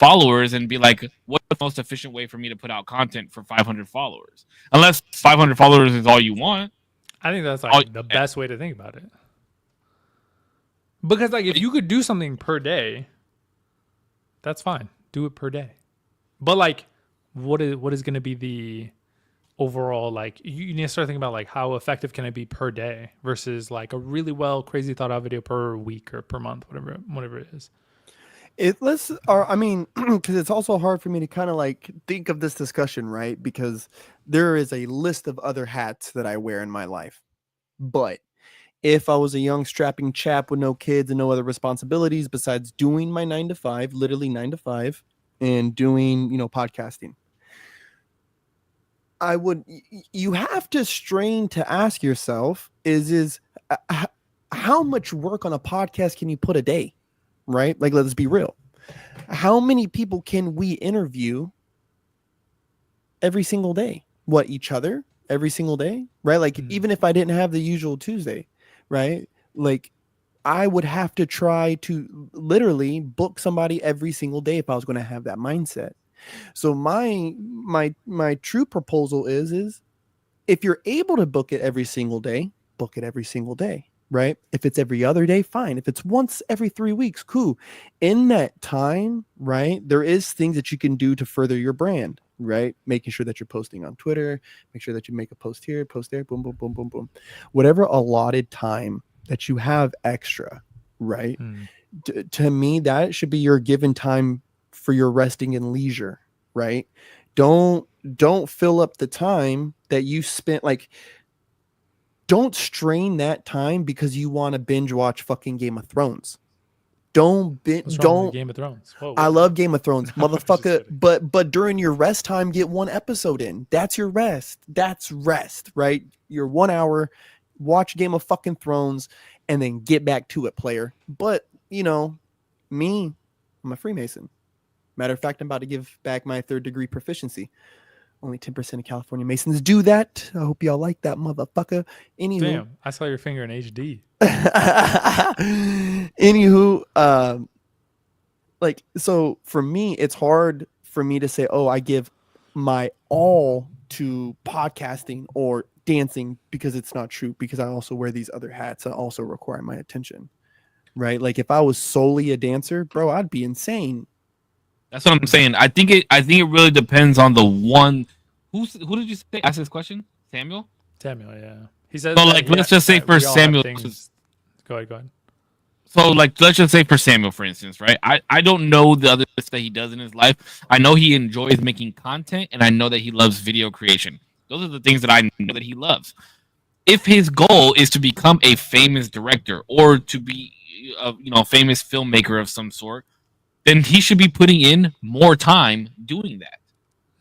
followers and be like, what's the most efficient way for me to put out content for 500 followers? Unless 500 followers is all you want. I think that's All, like the best way to think about it. Because like if you could do something per day, that's fine. Do it per day. But like what is going to be the overall, like you need to start thinking about like how effective can it be per day versus like a really well crazy thought out video per week or per month, whatever it is. I mean, because it's also hard for me to kind of like think of this discussion, right? Because there is a list of other hats that I wear in my life. But if I was a young strapping chap with no kids and no other responsibilities besides doing my 9 to 5, literally 9 to 5, and doing, podcasting, you have to strain to ask yourself how much work on a podcast can you put a day? Right? Like, let's be real. How many people can we interview every single day? What, each other every single day? Right? Like, even if I didn't have the usual Tuesday, right? Like, I would have to try to literally book somebody every single day if I was going to have that mindset. So my true proposal is if you're able to book it every single day, book it every single day. Right? If it's every other day, fine. If it's once every 3 weeks, cool. In that time, right, there is things that you can do to further your brand, right? Making sure that you're posting on Twitter, make sure that you make a post here, post there, boom, boom, boom, boom, boom. Whatever allotted time that you have extra, right? To me, that should be your given time for your resting and leisure, right? Don't fill up the time that you spent, like, don't strain that time because you want to binge watch fucking Game of Thrones. What's wrong with Game of Thrones? Whoa. I love Game of Thrones, motherfucker. But during your rest time, get one episode in. That's your rest. That's rest, right? Your 1 hour, watch Game of fucking Thrones, and then get back to it, player. But me, I'm a Freemason. Matter of fact, I'm about to give back my 3rd degree proficiency. Only 10% of California Masons do that. I hope y'all like that, motherfucker. Anywho, damn, I saw your finger in HD. Anywho, like, so for me, it's hard for me to say, oh, I give my all to podcasting or dancing, because it's not true, because I also wear these other hats that also require my attention, right? Like, if I was solely a dancer, bro, I'd be insane. That's what I'm saying. I think it really depends on the one. Who did you say asked this question? Samuel, yeah. He says. So like, let's just say for Samuel. Go ahead. So like, let's just say for Samuel, for instance, right? I don't know the other stuff that he does in his life. I know he enjoys making content, and I know that he loves video creation. Those are the things that I know that he loves. If his goal is to become a famous director or to be a famous filmmaker of some sort, then he should be putting in more time doing that.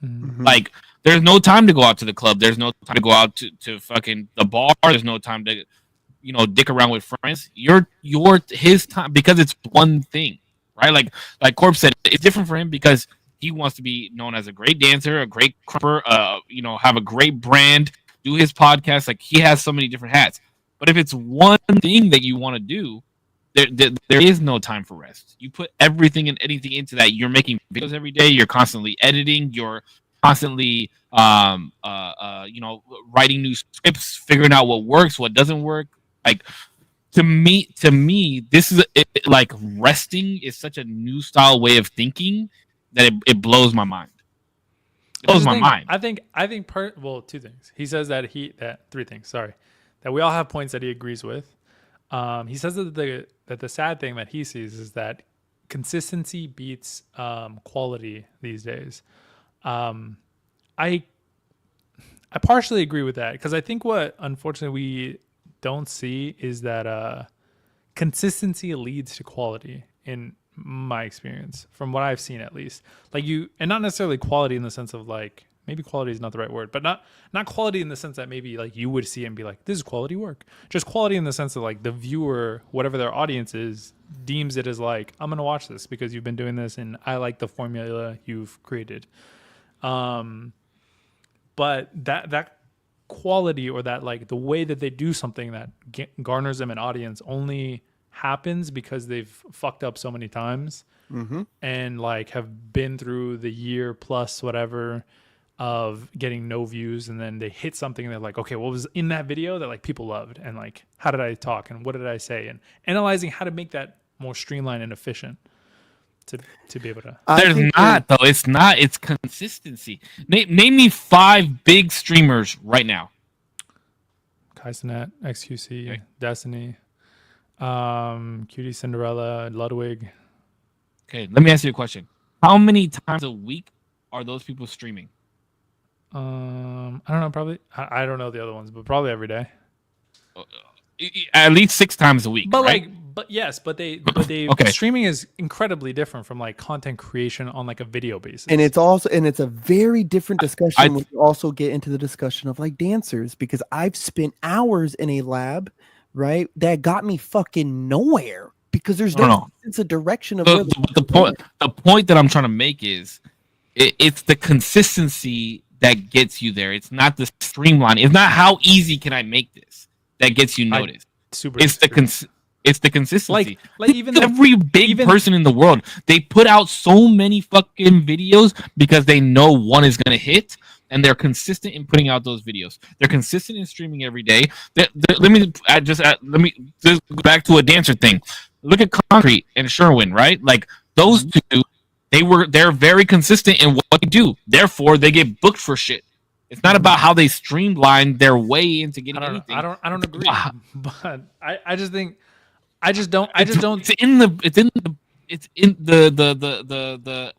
Mm-hmm. Like, there's no time to go out to the club. There's no time to go out to fucking the bar. There's no time to, dick around with friends. His time, because it's one thing, right? Like Corb said, it's different for him because he wants to be known as a great dancer, a great crumper, have a great brand, do his podcast. Like, he has so many different hats. But if it's one thing that you want to do, there is no time for rest. You put everything and anything into that. You're making videos every day. You're constantly editing. You're constantly, writing new scripts, figuring out what works, what doesn't work. Like, to me, this is like, resting is such a new style way of thinking that it blows my mind. It blows my mind. I think two things. He says that three things. Sorry, that we all have points that he agrees with. He says that the sad thing that he sees is that consistency beats quality these days. I partially agree with that, because I think what unfortunately we don't see is that consistency leads to quality, in my experience, from what I've seen at least. Like, and not necessarily quality in the sense of, like, maybe quality is not the right word, but not quality in the sense that maybe like you would see it and be like, this is quality work. Just quality in the sense that, like, the viewer, whatever their audience is, deems it as like, I'm gonna watch this because you've been doing this and I like the formula you've created. But that quality, or that, like, the way that they do something that garners them an audience, only happens because they've fucked up so many times Mm-hmm. and like have been through the year plus whatever of getting no views, and then they hit something and they're like, okay, what was in that video that like people loved, and like how did I talk and what did I say, and analyzing how to make that more streamlined and efficient to be able to. There's not though. It's not. It's consistency. Name me 5 big streamers right now. Kaisenet, XQC, Okay. Destiny, Cutie Cinderella, Ludwig. Okay, let me ask you a question. How many times a week are those people streaming? I don't know, probably I don't know the other ones, but probably every day. At least 6 times a week, But right? like, but yes, but they Okay. streaming is incredibly different from like content creation on like a video basis. And it's a very different discussion I- when you also get into the discussion of like dancers, because I've spent hours in a lab, right, that got me fucking nowhere because there's no sense of direction of where The point that I'm trying to make is it's the consistency that gets you there. It's not the streamline. It's not how easy can I make this that gets you noticed. It's the consistency. like even though Every big person in the world, they put out so many fucking videos because they know one is gonna hit, and they're consistent in putting out those videos. They're consistent in streaming every day. Let me just go back to a dancer thing. Look at Concrete and Sherwin, right? Like those two, they're very consistent in what they do. Therefore, they get booked for shit. It's not about how they streamline their way into getting anything. I don't agree. But I just think It's in the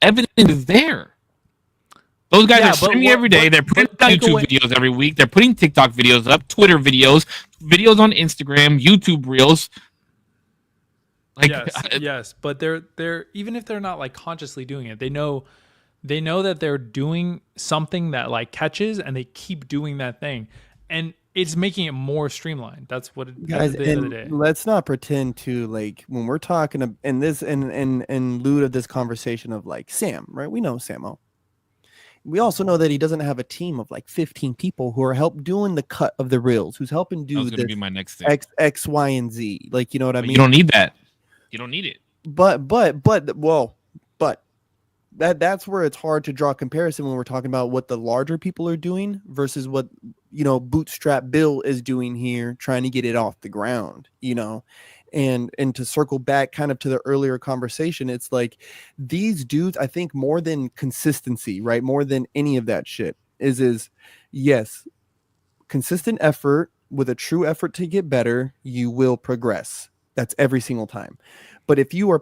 evidence is there. Those guys are streaming every day. They're putting YouTube videos every week. They're putting TikTok videos up, Twitter videos on Instagram, YouTube reels. Like yes, but they're even if they're not like consciously doing it, they know that they're doing something that like catches, and they keep doing that thing, and it's making it more streamlined. That's what it guys, at the end of the day. let's not pretend to like when we're talking in this in lieu of this conversation of like Sam, right? We know Samo. We also know that he doesn't have a team of like 15 people who are help doing the cut of the reels, who's helping do that was gonna be this my next thing. X, Y, and Z. Like, you know what I mean? You don't need that. You don't need it. But that's where it's hard to draw a comparison when we're talking about what the larger people are doing versus what, you know, Bootstrap Bill is doing here, trying to get it off the ground, you know. And to circle back kind of to the earlier conversation, it's like these dudes, I think more than consistency, right? More than any of that shit is yes, consistent effort with a true effort to get better, you will progress. That's every single time. But if you are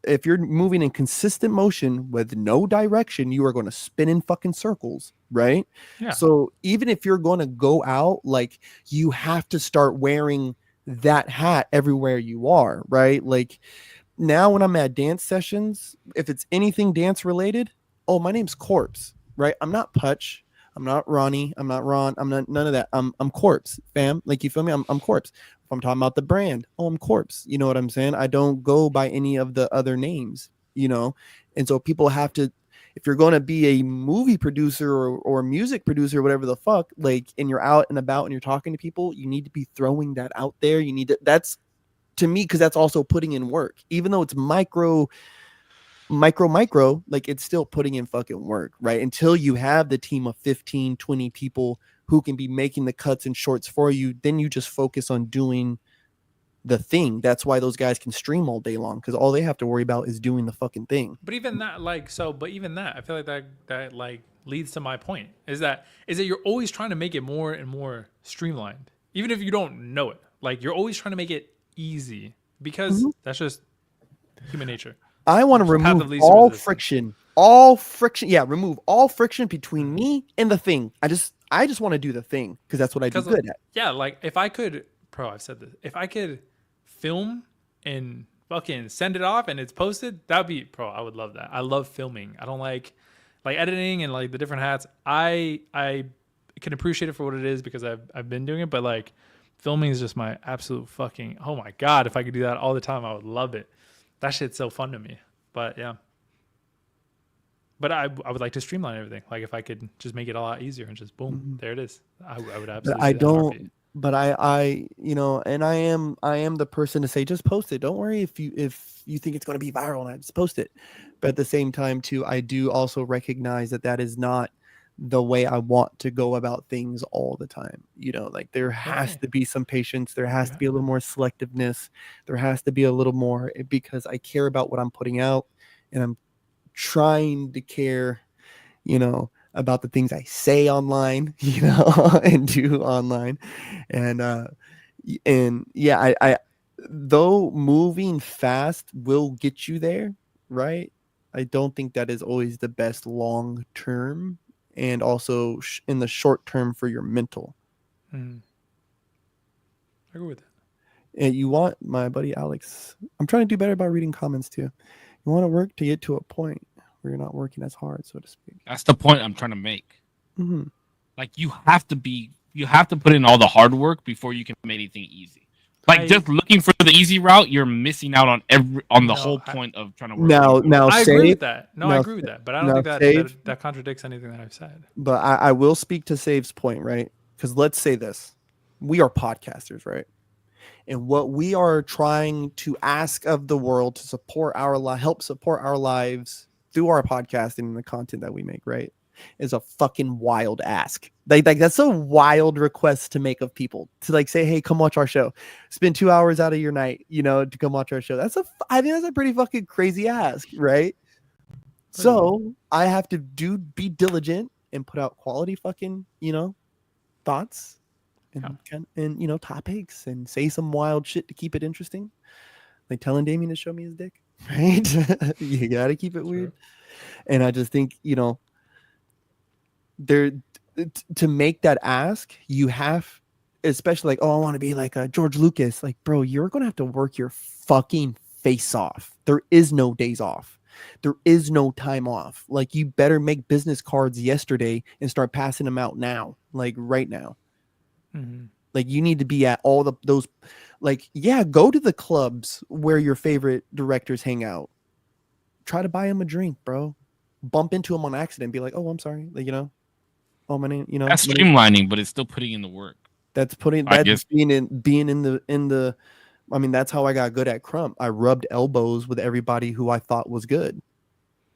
if you're moving in consistent motion with no direction, you are going to spin in fucking circles, right? Yeah. So even if you're going to go out, like you have to start wearing that hat everywhere you are, right? Like now when I'm at dance sessions, if it's anything dance related, oh, my name's Corpse, right? I'm not Putch. I'm not Ronnie. I'm not Ron. I'm not none of that. I'm Corpse, fam. Like, you feel me? I'm Corpse. If I'm talking about the brand, oh, I'm Corpse. You know what I'm saying? I don't go by any of the other names, you know? And so people have to, if you're going to be a movie producer or music producer, whatever the fuck, like, and you're out and about and you're talking to people, you need to be throwing that out there. You need to, that's to me, because that's also putting in work, even though it's micro, like it's still putting in fucking work, right? Until you have the team of 15, 20 people who can be making the cuts and shorts for you, then you just focus on doing the thing. That's why those guys can stream all day long, because all they have to worry about is doing the fucking thing. But even that, like, but even that, I feel like that like leads to my point is that you're always trying to make it more and more streamlined, even if you don't know it. Like, you're always trying to make it easy because that's just human nature. I want to remove all friction. Yeah, remove all friction between me and the thing. I just want to do the thing because that's what I do good at. Yeah, like if I could, I've said this. If I could film and fucking send it off and it's posted, that'd be, I would love that. I love filming. I don't like editing and like the different hats. I can appreciate it for what it is because I've been doing it, but like filming is just my absolute fucking, oh my God, if I could do that all the time, I would love it. That shit's so fun to me. But yeah. But I would like to streamline everything. Like if I could just make it a lot easier and just boom, there it is. I would absolutely. but I and I am the person to say just post it. Don't worry if you think it's going to be viral, and I just post it. But at the same time too, I do also recognize that that is not the way I want to go about things all the time. Like there has Okay. to be some patience, there has Yeah. to be a little more selectiveness, there has to be a little more, because I care about what I'm putting out, and I'm trying to care, about the things I say online, and do online. And and yeah, I though moving fast will get you there, right? I don't think that is always the best long term, and also in the short term for your mental. Mm. I agree with that. And you want, my buddy Alex, I'm trying to do better about reading comments too. You want to work to get to a point where you're not working as hard, so to speak. That's the point I'm trying to make. Hmm. Like you have to put in all the hard work before you can make anything easy. Like I just looking for the easy route, you're missing out on the no, whole I, point of trying to work really hard. Now I agree save with that. No, I now agree with that. But I don't now think that save that contradicts anything that I've said. but I will speak to Save's point, right? Because let's say this: we are podcasters, right? And what we are trying to ask of the world to support help support our lives through our podcasting and the content that we make, right, is a fucking wild ask. Like that's a wild request to make of people, to like say, hey, come watch our show, spend 2 hours out of your night, to come watch our show. I think that's a pretty fucking crazy ask, right? So I have to be diligent and put out quality fucking, thoughts and topics, and say some wild shit to keep it interesting. Like telling Damien to show me his dick, right? You gotta keep it weird. And I just think, there to make that ask, you have, especially like, oh, I want to be like a George Lucas. Like, bro, you're gonna have to work your fucking face off. There is no days off. There is no time off. Like, you better make business cards yesterday and start passing them out now, like right now. Mm-hmm. Like, you need to be at all those, like, yeah, go to the clubs where your favorite directors hang out. Try to buy them a drink, bro. Bump into them on accident. Be like, oh, I'm sorry. Like, oh, my name, That's streamlining, but it's still putting in the work. That's being in the. I mean, that's how I got good at Crump. I rubbed elbows with everybody who I thought was good.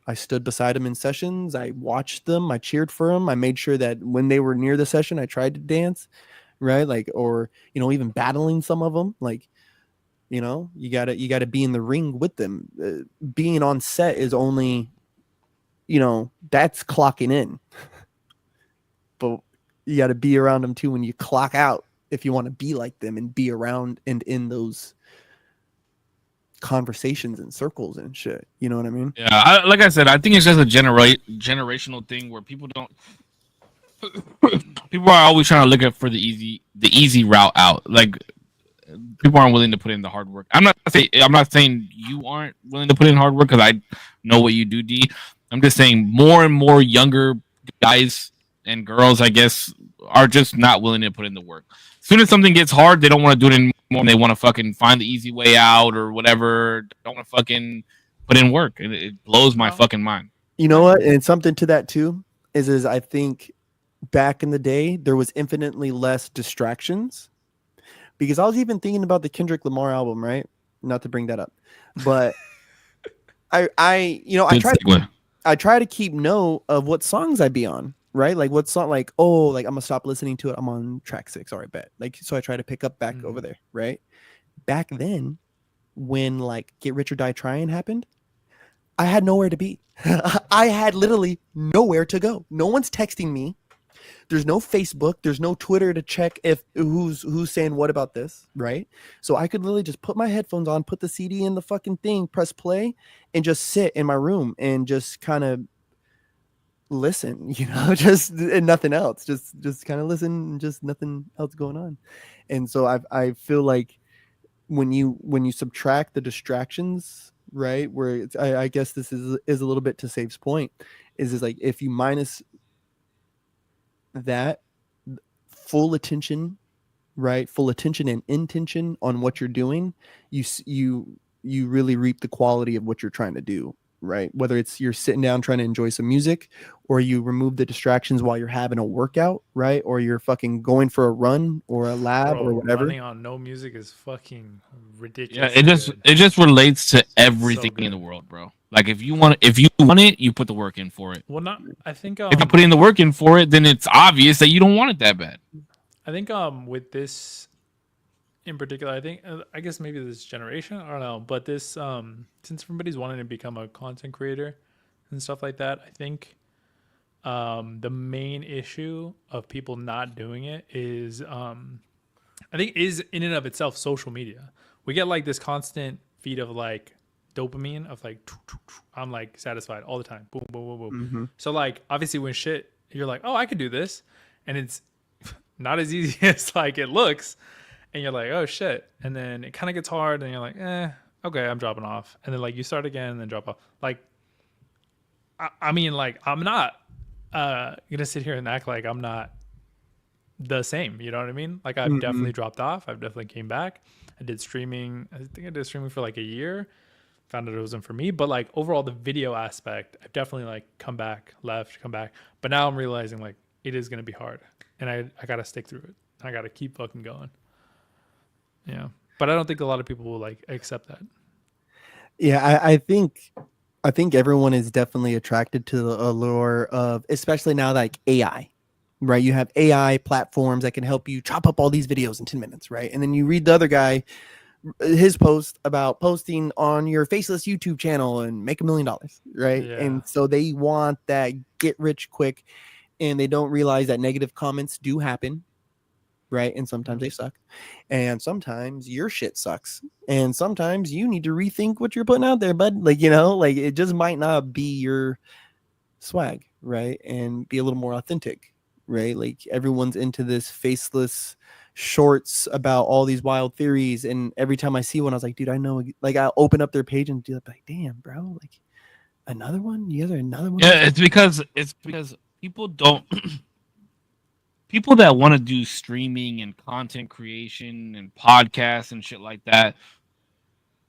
I stood beside them in sessions. I watched them. I cheered for them. I made sure that when they were near the session, I tried to dance, right? Like, or even battling some of them. Like, you gotta be in the ring with them. Being on set is only, that's clocking in. But you got to be around them too when you clock out, if you want to be like them and be around and in those conversations and circles and shit. You know what I mean? Yeah, like I said, I think it's just a generational thing where people are always trying to look at for the easy route out. Like people aren't willing to put in the hard work. I'm not saying you aren't willing to put in hard work, because I know what you do, D. I'm just saying more and more younger guys and girls, I guess, are just not willing to put in the work. As soon as something gets hard, they don't want to do it anymore. And they want to fucking find the easy way out or whatever. Don't want to fucking put in work. It blows my fucking mind. You know what? And something to that too is I think back in the day there was infinitely less distractions, because I was even thinking about the Kendrick Lamar album, right? Not to bring that up, but I try to keep note of what songs I be on, right? Like what song, like, oh, like I'm gonna stop listening to it, I'm on track 6, all right, bet. Like, so I try to pick up back over there, right? Back then, when like Get Rich or Die Trying happened, I had nowhere to be. I had literally nowhere to go. No one's texting me. There's no Facebook. There's no Twitter to check if who's saying what about this, right? So I could literally just put my headphones on, put the CD in the fucking thing, press play, and just sit in my room and just kind of listen, just and nothing else. Just kind of listen, and just nothing else going on. And so I feel like when you subtract the distractions, right, where it's, I guess this is a little bit to Save's point, is like if you minus that, full attention, right, full attention and intention on what you're doing, you really reap the quality of what you're trying to do, right? Whether it's you're sitting down trying to enjoy some music, or you remove the distractions while you're having a workout, right? Or you're fucking going for a run or a lab or Bro, whatever. running on no music is fucking Yeah, ridiculous. it just relates to everything in good. the world, bro. Like if you want it, you put the work in for it. Well, not. I think If you're putting the work in for it, then it's obvious that you don't want it that bad. I think with this in particular, I think I guess maybe this generation, I don't know, but this since everybody's wanting to become a content creator and stuff like that, I think the main issue of people not doing it is I think is in and of itself social media. We get like this constant feed of like dopamine of like I'm like satisfied all the time. Boom, boom, boom, boom. So like obviously when shit you're like, oh, I could do this, and it's not as easy as like it looks, and you're like, oh shit, and then it kind of gets hard, and you're like, okay, I'm dropping off, and then like you start again and then drop off. Like, I mean, like I'm not gonna sit here and act like I'm not the same. You know what I mean? Like I've definitely dropped off. I've definitely came back. I did streaming. I think I did streaming for like a year. Found out it wasn't for me. But like overall, the video aspect, I've definitely like come back, left, come back. But now I'm realizing like it is gonna be hard, and I gotta stick through it. I gotta keep fucking going. Yeah, but I don't think a lot of people will like accept that. Yeah, I think everyone is definitely attracted to the allure of, especially now like AI, right? You have AI platforms that can help you chop up all these videos in 10 minutes, right? And then you read the other guy, his post about posting on your faceless YouTube channel and make $1 million, right? Yeah. And so they want that get rich quick, and they don't realize that negative comments do happen, right? And sometimes they suck, and sometimes your shit sucks, and sometimes you need to rethink what you're putting out there, bud. Like, you know, like it just might not be your swag, right? And be a little more authentic, right? Like everyone's into this faceless shorts about all these wild theories, and every time I see one, I was like, dude, I know. Like I'll open up their page and do like, damn, bro, like another one. You guys are another one. Yeah, it's because people don't people that want to do streaming and content creation and podcasts and shit like that,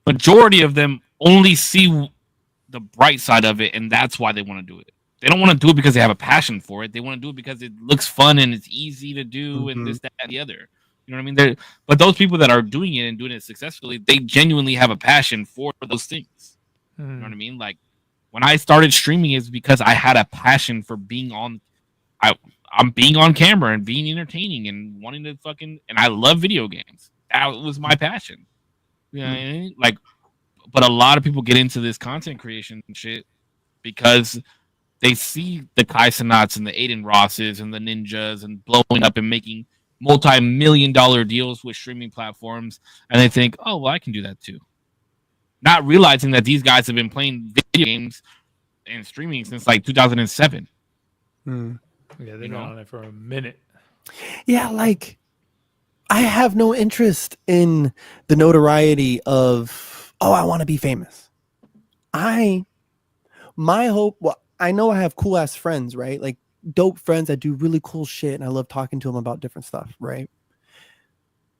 majority of them only see the bright side of it, and that's why they want to do it. They don't want to do it because they have a passion for it. They want to do it because it looks fun and it's easy to do and this, that, and the other. You know what I mean? But those people that are doing it and doing it successfully, they genuinely have a passion for those things. You know what I mean? Like when I started streaming, it's because I had a passion for being on. I'm being on camera and being entertaining and wanting to fucking. And I love video games. That was my passion. You know what I mean? Like, but a lot of people get into this content creation shit because they see the Kai Cenats and the Aiden Rosses and the Ninjas and blowing up and making multi-million-dollar deals with streaming platforms, and they think, oh, well, I can do that too. Not realizing that these guys have been playing video games and streaming since like 2007. Yeah, they've been on it for a minute. Yeah, like I have no interest in the notoriety of, oh, I want to be famous. My hope, well, I know I have cool ass friends, right? Like dope friends that do really cool shit, and I love talking to them about different stuff, right?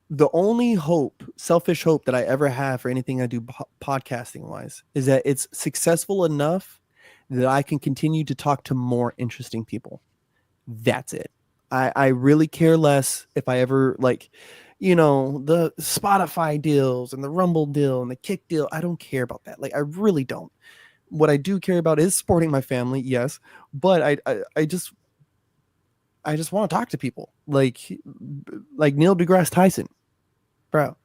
The only hope, selfish hope that I ever have for anything I do podcasting wise is that it's successful enough that I can continue to talk to more interesting people. That's it. I really care less if I ever, like, you know, the Spotify deals and the Rumble deal and the Kick deal. I don't care about that. Like, I really don't. What I do care about is supporting my family, yes, but I just want to talk to people like Neil deGrasse Tyson, bro.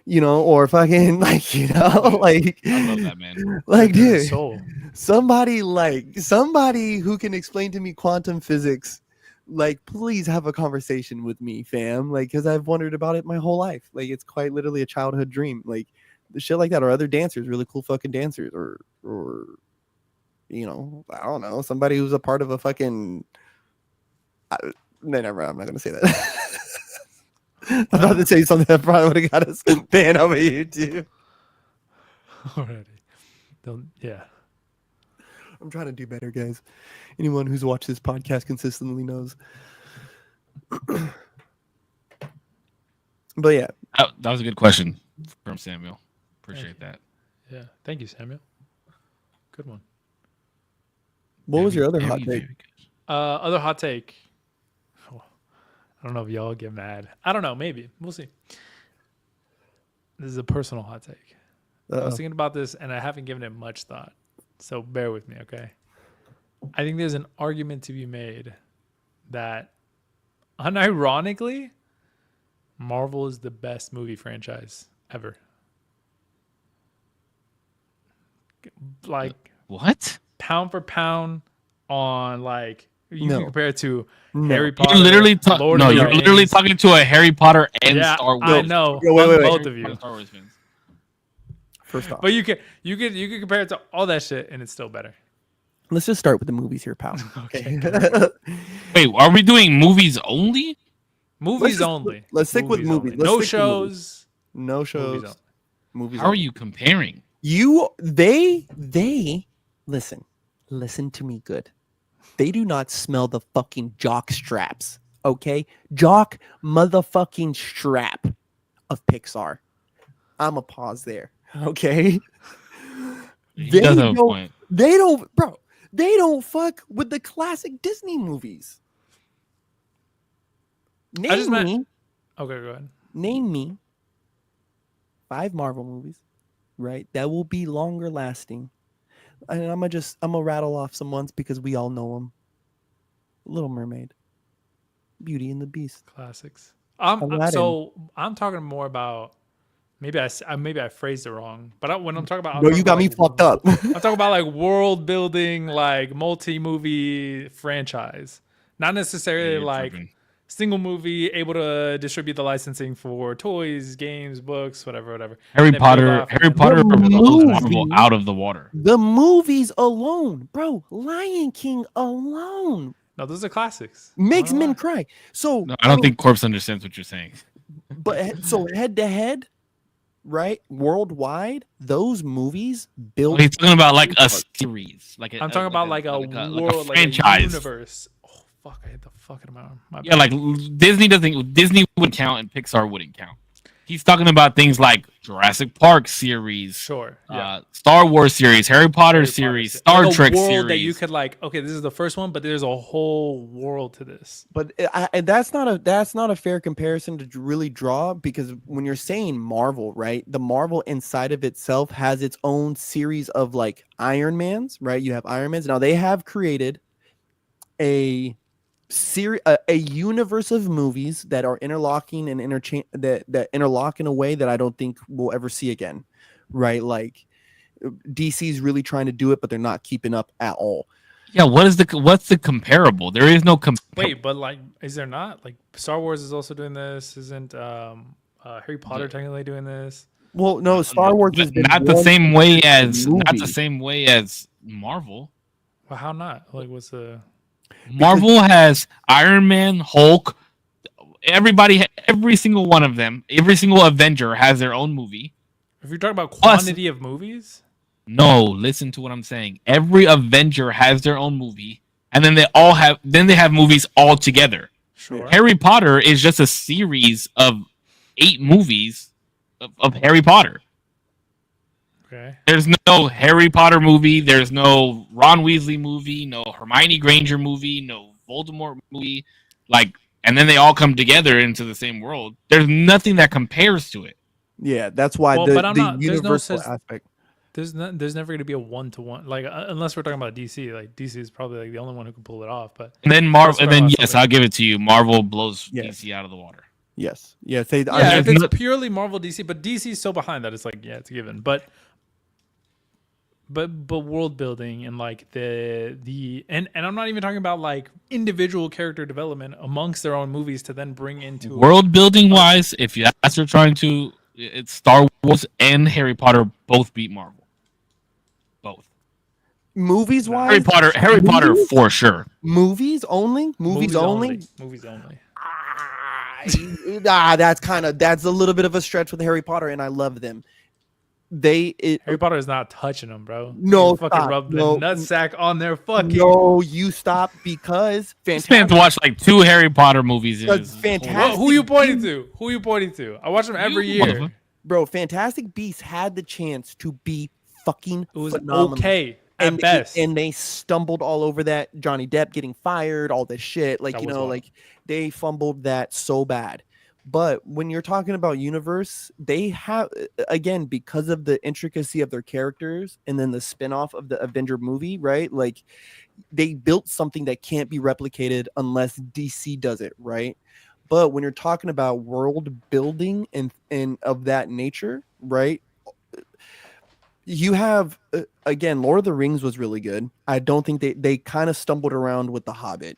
You know, or fucking like, you know, like I love that, man. Like, dude, Soul. somebody who can explain to me quantum physics. Like, please have a conversation with me, fam. Like, because I've wondered about it my whole life. Like, it's quite literally a childhood dream. Like, the shit like that, or other dancers, really cool fucking dancers, or you know, I don't know, somebody who's a part of a fucking. Never. I'm not gonna say that. I'm about to say something that probably would have got us banned over YouTube. Already. Yeah. I'm trying to do better, guys. Anyone who's watched this podcast consistently knows. But yeah. That was a good question from Samuel. Appreciate that. Yeah. Thank you, Samuel. Good one. What was your other hot Very, take? very good. Other hot take. Oh, I don't know if y'all get mad. I don't know. Maybe we'll see. This is a personal hot take. I was thinking about this and I haven't given it much thought. So bear with me, okay? I think there's an argument to be made that unironically, Marvel is the best movie franchise ever. Like What? pound for pound on like you No. can compare it to No. Harry Potter. You're literally Lord of the you're literally Rings. talking to a Harry Potter and Yeah, Star Wars. I know. Yo, wait, wait. Both of you. Star Wars fans. First off, But you can compare it to all that shit and it's still better. let's just start with the movies here, pal. Okay. Wait, are we doing movies only? Movies just- only. let's stick with movies. only. Let's No stick with movies. shows. No Movies shows. only. Movies. How are only. you comparing? They listen to me good. They do not smell the fucking jock straps. Okay, jock motherfucking strap of Pixar. I'm a pause there. Okay, He They does have a don't- point. they don't, bro. They don't fuck with the classic Disney movies. I just meant- Name me, Okay, go ahead. name me 5 Marvel movies, right? That will be longer lasting. And I'm gonna rattle off some ones because we all know them. Little Mermaid, Beauty and the Beast. Classics. Aladdin. So I'm talking more about maybe I phrased it wrong, but when I'm talking about, I'm No, talking you got about, me like, fucked up. I'm talking about like world building, like multi-movie franchise, not necessarily You're like tripping. single movie able to distribute the licensing for toys, games, books, whatever. Harry And then build Potter. off and Harry then- Potter The blows movie. Marvel out of the water. The movies alone, bro. Lion King alone No, those are classics. makes I don't men know. cry. So No, I don't think Corpse understands what you're saying. But so head to head, right? Worldwide, those movies Well, built. he's talking about like a series, like I'm talking about like a world, like a franchise. universe. Oh fuck! I hit the fuck out of my arm. My Yeah, bad. like Disney wouldn't count and Pixar wouldn't count. He's talking about things like Jurassic Park series, sure. Yeah. Star Wars series, Harry Potter Harry Potter series, se- Star like a Trek world series. that you could like. Okay, this is the first one, but there's a whole world to this. But and that's not a fair comparison to really draw, because when you're saying Marvel, right? The Marvel inside of itself has its own series of like Iron Mans, right? You have Iron Mans. Now they have created a universe of movies that are interlocking and that interlock in a way that I don't think we'll ever see again, right? Like DC's really trying to do it, but they're not keeping up at all. Yeah, what's the comparable? There is no Wait, but like, is there not like Star Wars is also doing this? Isn't Harry Potter technically doing this? Well, no, Star Wars has been not the one same way as movie. Marvel. Well, how not? Like, what's the? Marvel has Iron Man, Hulk, every single one of them, every single Avenger has their own movie. If you're talking about Plus- quantity of movies, No, listen to what I'm saying. Every Avenger has their own movie, and then they have movies all together. sure. Harry Potter is just a series of 8 movies of Harry Potter. Okay. There's no Harry Potter movie. There's no Ron Weasley movie. No Hermione Granger movie. No Voldemort movie. And then they all come together into the same world. There's nothing that compares to it. Yeah, that's why Well, the but I'm not- there's no universal such- aspect. There's never going to be a one-to-one, like unless we're talking about DC. Like DC is probably like the only one who can pull it off. But And then Let's talk about yes, something. I'll give it to you. Marvel blows Yes. DC out of the water. Yes, yes. yeah, there's if it's no- purely Marvel DC, but DC is so behind that it's like yeah, it's a given. But world building and like the and I'm not even talking about like individual character development amongst their own movies to then bring into World building wise, if that's what you're trying to, it's Star Wars and Harry Potter both beat Marvel. Both. Movies wise, Harry Potter movies? for sure. movies only, movies only. movies only. That's a little bit of a stretch with Harry Potter, and I love them. Harry Potter is not touching them, bro. No, You fucking stop. rub the No. nutsack on their fucking. No, you stop, because This man's fantastic. watched like 2 Harry Potter movies. in That's his whole fantastic. life. Who you pointing to? Who you pointing to? I watch them every You, year. motherfucker. Bro, Fantastic Beasts had the chance to be fucking It was phenomenal. okay. and best. and they stumbled all over that. Johnny Depp getting fired, all this shit. Like, That you was know, wild. like they fumbled that so bad. But when you're talking about universe, they have, again, because of the intricacy of their characters and then the spin-off of the Avenger movie, right? Like they built something that can't be replicated unless DC does it, right? But when you're talking about world building and of that nature, right? You have again, Lord of the Rings was really good. I don't think they kind of stumbled around with the Hobbit.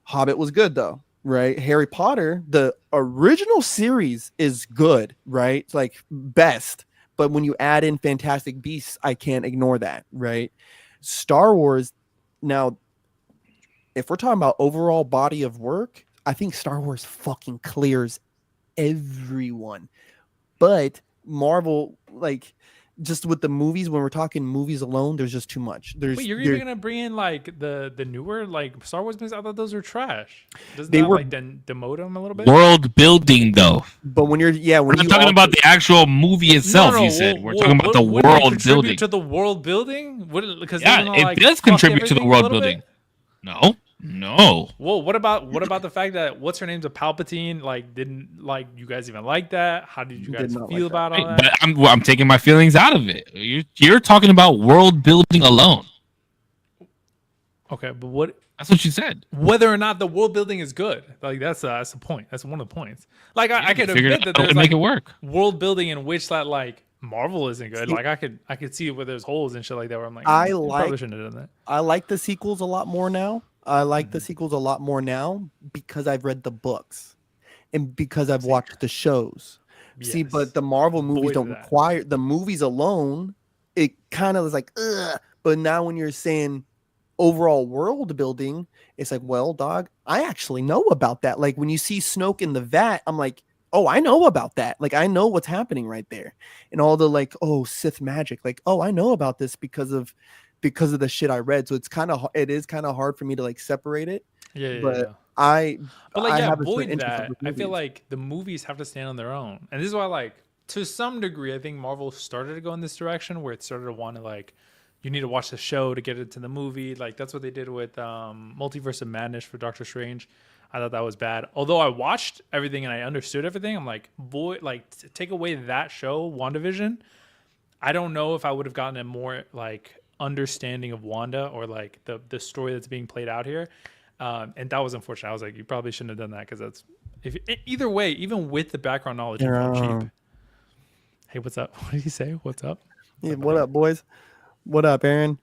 Hobbit was good though, right? Harry Potter, the original series is good, right? It's like best. But when you add in Fantastic Beasts, I can't ignore that, right? Star Wars, now, if we're talking about overall body of work, I think Star Wars fucking clears everyone. But Marvel, like, just with the movies, when we're talking movies alone, there's just too much. Wait, you're even gonna bring in like the newer like Star Wars movies? I thought those were trash. Doesn't They that were- like demote them a little bit? World building, though. but when you're when We're not you talking also- about the actual movie itself. No, You said whoa, we're whoa, talking about the wouldn't it world contribute building. to the world building. Because Yeah, it does contribute to the world building. No, no. Well, what about the fact that what's her name's a Palpatine? Like, didn't like you guys even like that? How did you Did guys not feel like that. about all Right, that? but I'm taking my feelings out of it. You're talking about world building alone. Okay, but That's what you said. whether or not the world building is good, like that's the point. That's one of the points. Like I could Figure admit that out how there's to like make it work. world building in which that like Marvel isn't good. See- Like I could see where there's holes and shit like that. Where I'm like, I you probably like- shouldn't have done that. I like the sequels a lot more now. I like Mm-hmm. the sequels a lot more now because I've read the books and because I've watched the shows. See, Yes. but the Marvel movies Void don't of that. require the movies alone. It kind of is like, ugh. But now when you're saying overall world building, it's like, well, dog, I actually know about that. Like when you see Snoke in the vat, I'm like, oh, I know about that. Like I know what's happening right there, and all the like, oh, Sith magic. Like, oh, I know about this because of the shit I read. So it is kind of hard for me to like separate it. Yeah, but yeah. But like, I yeah, have a certain void interest that. with I feel movies. like the movies have to stand on their own, and this is why, like, to some degree, I think Marvel started to go in this direction where it started to want to like, you need to watch the show to get into the movie. Like that's what they did with Multiverse of Madness for Doctor Strange. I thought that was bad. Although I watched everything and I understood everything, I'm like, boy, like take away that show, WandaVision. I don't know if I would have gotten a more like understanding of Wanda or like the story that's being played out here. And that was unfortunate. I was like, you probably shouldn't have done that because that's either way, even with the background knowledge, it felt cheap. Hey, what's up? What did he say? What's up? Yeah, what up, boys? What up, Aaron?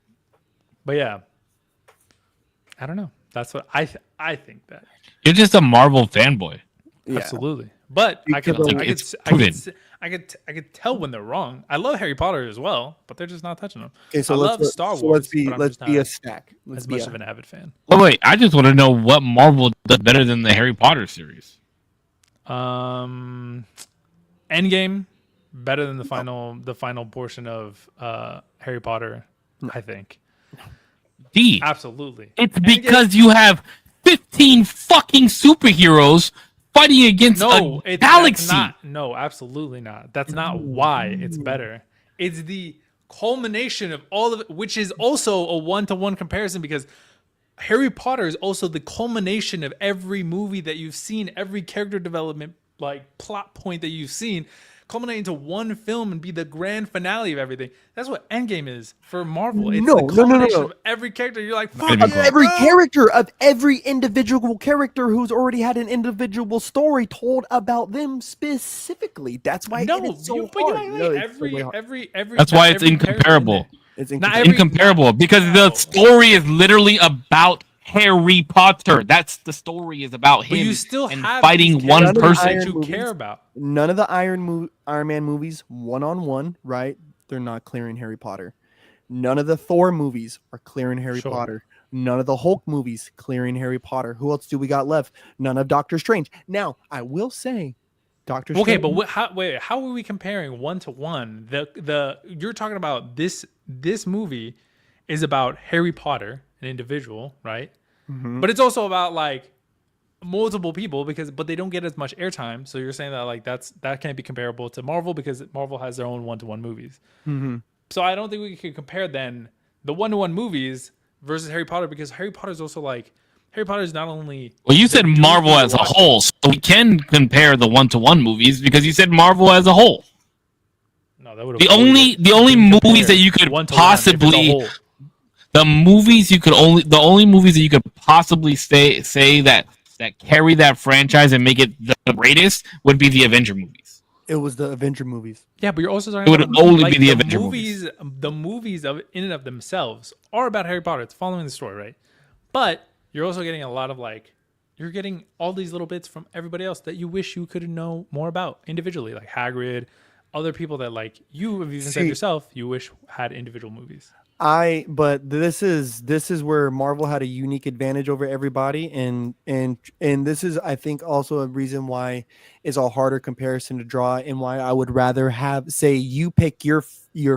But yeah, I don't know. That's what I think that You're just a Marvel fanboy. Yeah. absolutely. But I could, Because it's proven. I could tell when they're wrong. I love Harry Potter as well, but they're just not touching them. Okay, so I let's love Star so Wars, let's be but I'm let's just be not a stack. Let's as be much a, of an avid fan. Oh wait, I just want to know what Marvel does better than the Harry Potter series. Endgame better than the final portion of Harry Potter, I think. D. Absolutely. It's because you have 15 fucking superheroes fighting against No, a that's galaxy. not. No, absolutely not. That's not why it's better. It's the culmination of all of it, which is also a one-to-one comparison because Harry Potter is also the culmination of every movie that you've seen, every character development, like plot point that you've seen, culminate into one film and be the grand finale of everything. That's what Endgame is for Marvel. It's No, the no, no, culmination no. of every character. You're like, Not even fuck close. yeah, every bro. character of every individual character who's already had an individual story told about them specifically. That's why No, it's so but you hard. act No, like it's so way hard. every. That's why it's every character in incomparable. there. It's Not incomparable. every- Incomparable because no. the story is literally about Harry Potter. That's the story is about But him you still and have fighting these one characters person. that Iron you movies. care about. None of the Iron Man movies one-on-one, right? They're not clearing Harry Potter. None of the Thor movies are clearing Harry Sure. Potter. None of the Hulk movies clearing Harry Potter. Who else do we got left? None of Doctor Strange. Now, I will say, Doctor Okay, Strange. but how are we comparing one to one? The you're talking about this movie is about Harry Potter, an individual, right? Mhm. But it's also about like multiple people but they don't get as much airtime. So you're saying that like that can't be comparable to Marvel because Marvel has their own one-to-one movies. Mhm. So I don't think we could compare then the one-to-one movies versus Harry Potter, because Harry Potter is also like Harry Potter is not only Well, you said the Marvel movie as a watch- whole, so we can compare the one-to-one movies because you said Marvel as a whole. No, that would The only movies that you could possibly the only movies that you could possibly say that carry that franchise and make it the greatest would be the Avenger movies. It was the Avenger movies. Yeah, but you're also talking It would about only like, be the Avenger movies. The movies of in and of themselves are about Harry Potter. It's following the story, right? But you're also getting a lot of like you're getting all these little bits from everybody else that you wish you could know more about individually, like Hagrid, other people that like you have even said yourself you wish had individual movies. But this is where Marvel had a unique advantage over everybody, and this is, I think, also a reason why it's a harder comparison to draw, and why I would rather have say you pick your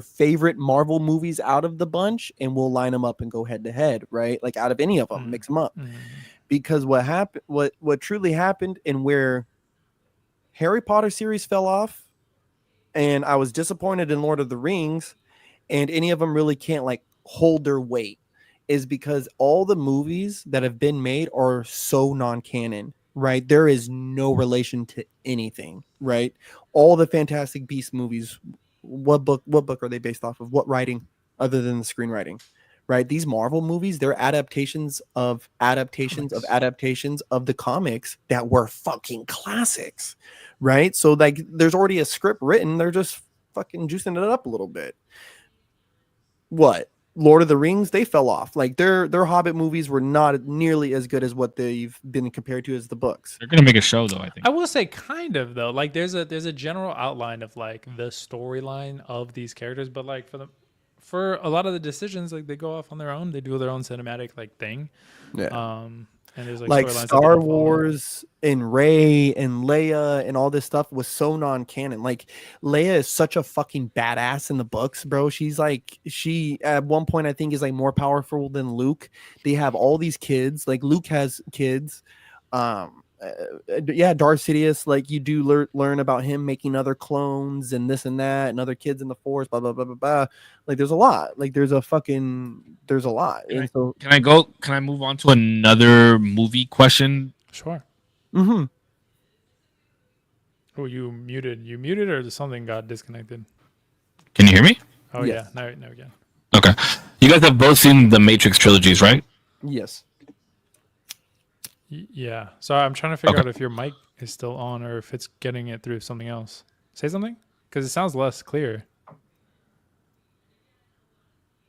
favorite Marvel movies out of the bunch, and we'll line them up and go head to head, right? Like out of any of them, mix them up, because what happened, what truly happened, and where Harry Potter series fell off, and I was disappointed in Lord of the Rings. And any of them really can't like hold their weight, is because all the movies that have been made are so non-canon, right? There is no relation to anything, right? All the Fantastic Beasts movies, what book are they based off of? What writing other than the screenwriting, right? These Marvel movies, they're adaptations of the comics that were fucking classics, right? So like there's already a script written, they're just fucking juicing it up a little bit. What Lord of the Rings, they fell off. Like their Hobbit movies were not nearly as good as what they've been compared to as the books. They're gonna make a show though, I think. I will say kind of though. Like there's a general outline of like the storyline of these characters, but like for a lot of the decisions, like they go off on their own. They do their own cinematic like thing. Yeah. And there's like storylines that they Star can follow. Wars and Rey and Leia and all this stuff was so non-canon. Like Leia is such a fucking badass in the books, bro. She at one point I think is like more powerful than Luke. They have all these kids. Like Luke has kids. Darth Sidious, like you do learn about him making other clones and this and that and other kids in the Force, blah blah blah blah blah. Like there's a lot. Like there's a lot. Can I move on to another movie question? Sure. Mm-hmm. Oh, you muted or something got disconnected? Can you hear me? Oh Yes. yeah, now again. Okay. You guys have both seen the Matrix trilogies, right? Yes. Yeah. So I'm trying to figure out if your mic is still on or if it's getting it through something else. Say something, because it sounds less clear.